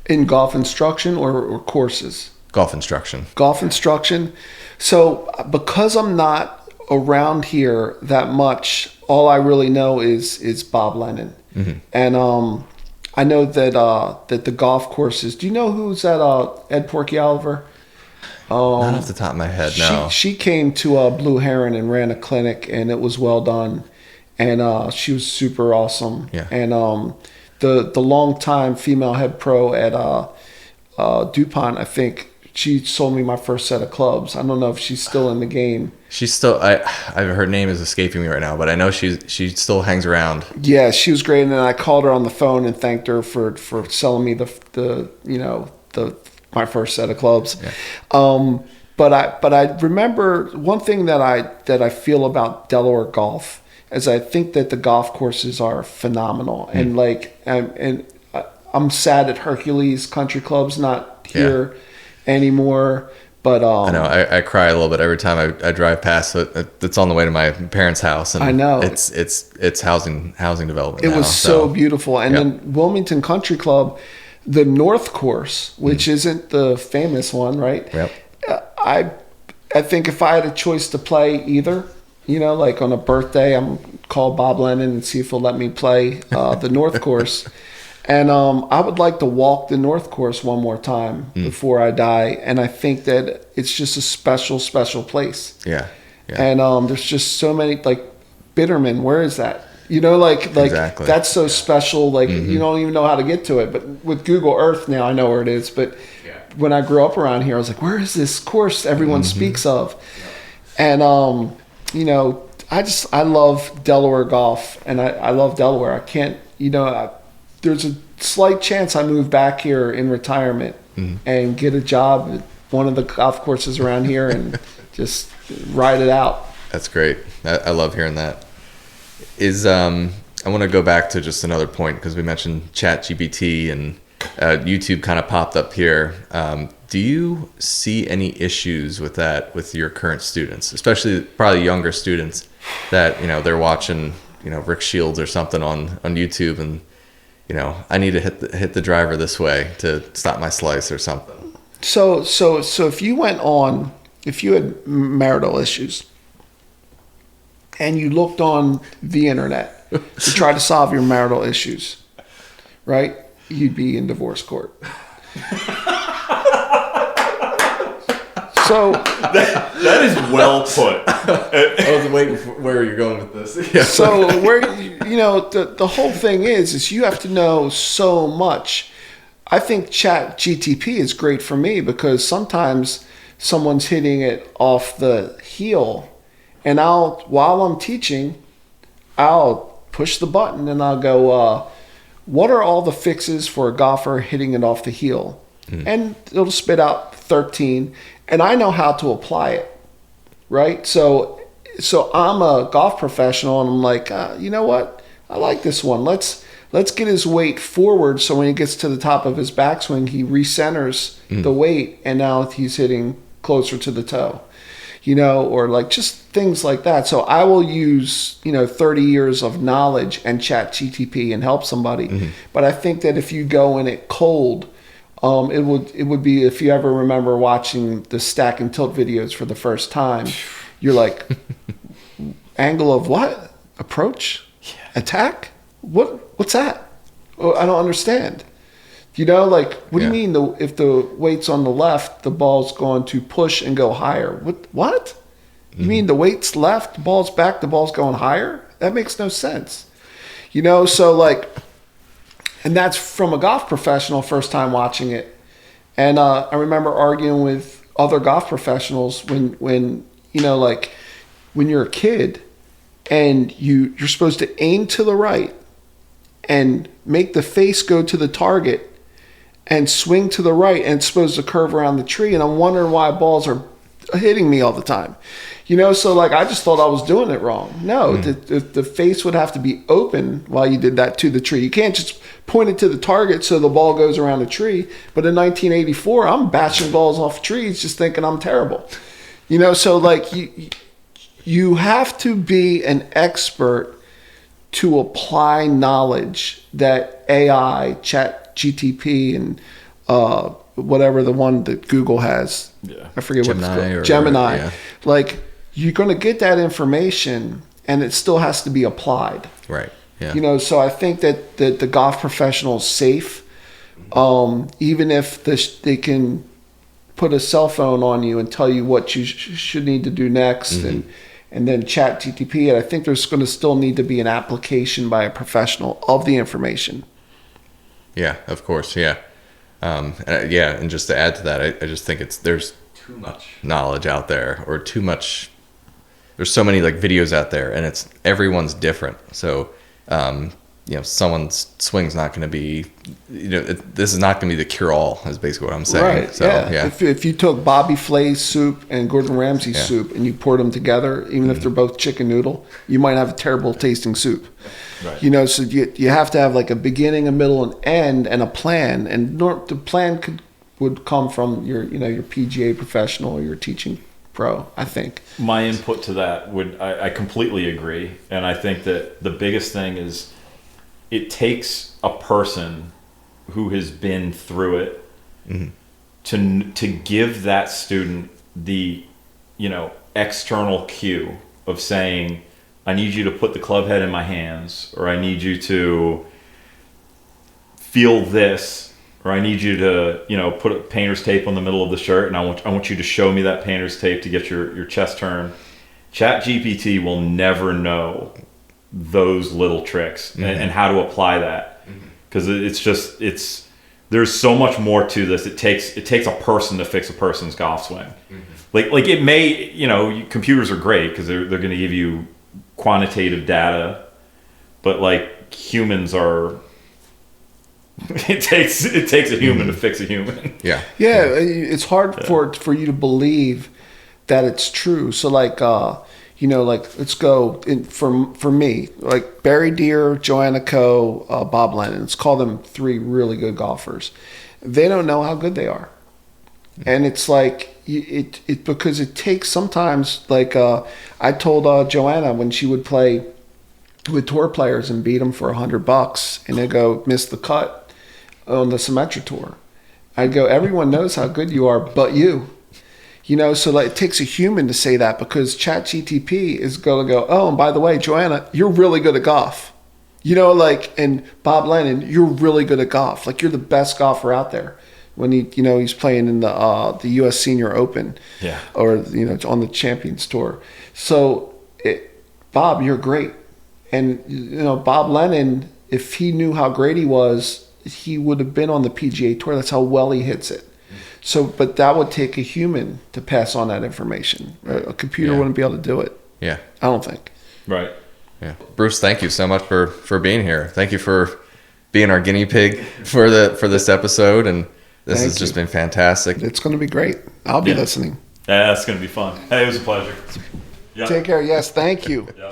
[SPEAKER 3] In golf instruction or courses?
[SPEAKER 1] Golf instruction.
[SPEAKER 3] Golf instruction. So because I'm not around here that much, all I really know is Bob Lennon. Mm-hmm. And I know that the golf courses. Do you know who's at Ed Porky Oliver?
[SPEAKER 1] Not off the top of my head, no.
[SPEAKER 3] She came to Blue Heron and ran a clinic, and it was well done. And she was super awesome.
[SPEAKER 1] Yeah.
[SPEAKER 3] And the longtime female head pro at DuPont, I think, she sold me my first set of clubs. I don't know if she's still in the game.
[SPEAKER 1] She's still. Her name is escaping me right now, but I know she still hangs around.
[SPEAKER 3] Yeah, she was great, and then I called her on the phone and thanked her for selling me my first set of clubs.
[SPEAKER 1] Yeah.
[SPEAKER 3] But I remember one thing that I feel about Delaware golf is I think that the golf courses are phenomenal, and I'm sad that Hercules Country Club's not here anymore. But
[SPEAKER 1] I know I cry a little bit every time I drive past it. It's on the way to my parents' house, and
[SPEAKER 3] I know
[SPEAKER 1] it's housing development.
[SPEAKER 3] It
[SPEAKER 1] now,
[SPEAKER 3] was so beautiful. And
[SPEAKER 1] Yep.
[SPEAKER 3] then Wilmington Country Club, the North Course, which isn't the famous one, right?
[SPEAKER 1] Yep.
[SPEAKER 3] I think if I had a choice to play either, like on a birthday, I'm call Bob Lennon and see if he'll let me play the North Course. And I would like to walk the North Course one more time before I die. And I think that it's just a special, special place.
[SPEAKER 1] Yeah.
[SPEAKER 3] And there's just so many, like Bitterman, where is that? Like
[SPEAKER 1] Exactly.
[SPEAKER 3] that's so special. Like you don't even know how to get to it. But with Google Earth now, I know where it is. But when I grew up around here, I was like, where is this course everyone speaks of? And I love Delaware golf, and I love Delaware. I can't, there's a slight chance I move back here in retirement and get a job at one of the golf courses around here and just ride it out.
[SPEAKER 1] That's great. I love hearing that. I want to go back to just another point because we mentioned ChatGPT and YouTube kind of popped up here. Do you see any issues with that with your current students, especially probably younger students that, they're watching, Rick Shields or something on YouTube and, I need to hit the driver this way to stop my slice or something.
[SPEAKER 3] So if you had marital issues and you looked on the internet to try to solve your marital issues, right? You'd be in divorce court. So
[SPEAKER 2] that is well put.
[SPEAKER 1] I was waiting for where you're going with this. Yeah.
[SPEAKER 3] So the whole thing is you have to know so much. I think Chat GTP is great for me because sometimes someone's hitting it off the heel, and while I'm teaching, I'll push the button and I'll go, what are all the fixes for a golfer hitting it off the heel? And it'll spit out 13, and I know how to apply it, right? So I'm a golf professional, and I'm like, you know what? I like this one. Let's get his weight forward, so when he gets to the top of his backswing, he recenters the weight, and now he's hitting closer to the toe, or like just things like that. So I will use 30 years of knowledge and Chat GTP and help somebody. But I think that if you go in it cold, it would be, if you ever remember watching the stack and tilt videos for the first time, you're like, angle of what? Approach? Attack? What's that? Oh, I don't understand. What do you mean if the weight's on the left, the ball's going to push and go higher? What? You mean the weight's left, the ball's back, the ball's going higher? That makes no sense. And that's from a golf professional first time watching it. And I remember arguing with other golf professionals when you're a kid and you're supposed to aim to the right and make the face go to the target and swing to the right, and it's supposed to curve around the tree. And I'm wondering why balls are hitting me all the time. I just thought I was doing it wrong. No, the face would have to be open while you did that to the tree. You can't just point it to the target so the ball goes around the tree. But in 1984, I'm bashing balls off trees just thinking I'm terrible. You have to be an expert to apply knowledge that AI, Chat GTP, and whatever the one that Google has. Yeah. I forget what it's called. Gemini. Yeah. You're going to get that information, and it still has to be applied.
[SPEAKER 1] Right. Yeah.
[SPEAKER 3] So I think that the golf professional is safe, even if they can put a cell phone on you and tell you what you should need to do next, and then Chat GTP. And I think there's going to still need to be an application by a professional of the information.
[SPEAKER 1] Yeah, of course. Yeah. And just to add to that, I just think there's too much knowledge out there, or too much. There's so many videos out there, and everyone's different. So, someone's swing's not going to be, this is not going to be the cure-all, is basically what I'm saying.
[SPEAKER 3] Right.
[SPEAKER 1] So, yeah.
[SPEAKER 3] If you took Bobby Flay's soup and Gordon Ramsay's soup and you poured them together, even if they're both chicken noodle, you might have a terrible tasting soup. Right. So you have to have a beginning, a middle, and end, and a plan. And the plan could would come from your PGA professional or your teaching pro, I think.
[SPEAKER 2] My input to that I completely agree. And I think that the biggest thing is it takes a person who has been through it to give that student the, external cue of saying, I need you to put the club head in my hands, or I need you to feel this, or I need you to, put a painter's tape on the middle of the shirt, and I want you to show me that painter's tape to get your chest turned. ChatGPT will never know those little tricks and how to apply that, because there's so much more to this. It takes a person to fix a person's golf swing. Like it may, computers are great because they're going to give you quantitative data, but like humans are. It takes a human to fix a human.
[SPEAKER 1] Yeah.
[SPEAKER 3] It's hard for you to believe that it's true. So like let's go for me, like Barry Deere, Joanna Coe, Bob Lennon. Let's call them 3 really good golfers. They don't know how good they are, and it's like it because it takes sometimes. Like I told Joanna when she would play with tour players and beat them for $100, and they go miss the cut on the Symetra tour. I'd go, everyone knows how good you are, but you. So like it takes a human to say that, because ChatGTP is going to go, oh, and by the way, Joanna, you're really good at golf. And Bob Lennon, you're really good at golf. Like you're the best golfer out there. When he's playing in the U.S. Senior Open, or on the Champions Tour. So, Bob, you're great, and Bob Lennon, if he knew how great he was, he would have been on the PGA Tour. That's how well he hits it. So, but that would take a human to pass on that information. A computer wouldn't be able to do it.
[SPEAKER 1] Yeah,
[SPEAKER 3] I don't think.
[SPEAKER 2] Right.
[SPEAKER 1] Yeah, Bruce, thank you so much for being here. Thank you for being our guinea pig for this episode, and this has just been fantastic.
[SPEAKER 3] It's going to be great. I'll be listening.
[SPEAKER 2] Yeah, it's going to be fun. Hey, it was a pleasure.
[SPEAKER 3] Take care. Yes, thank you.
[SPEAKER 2] Yeah.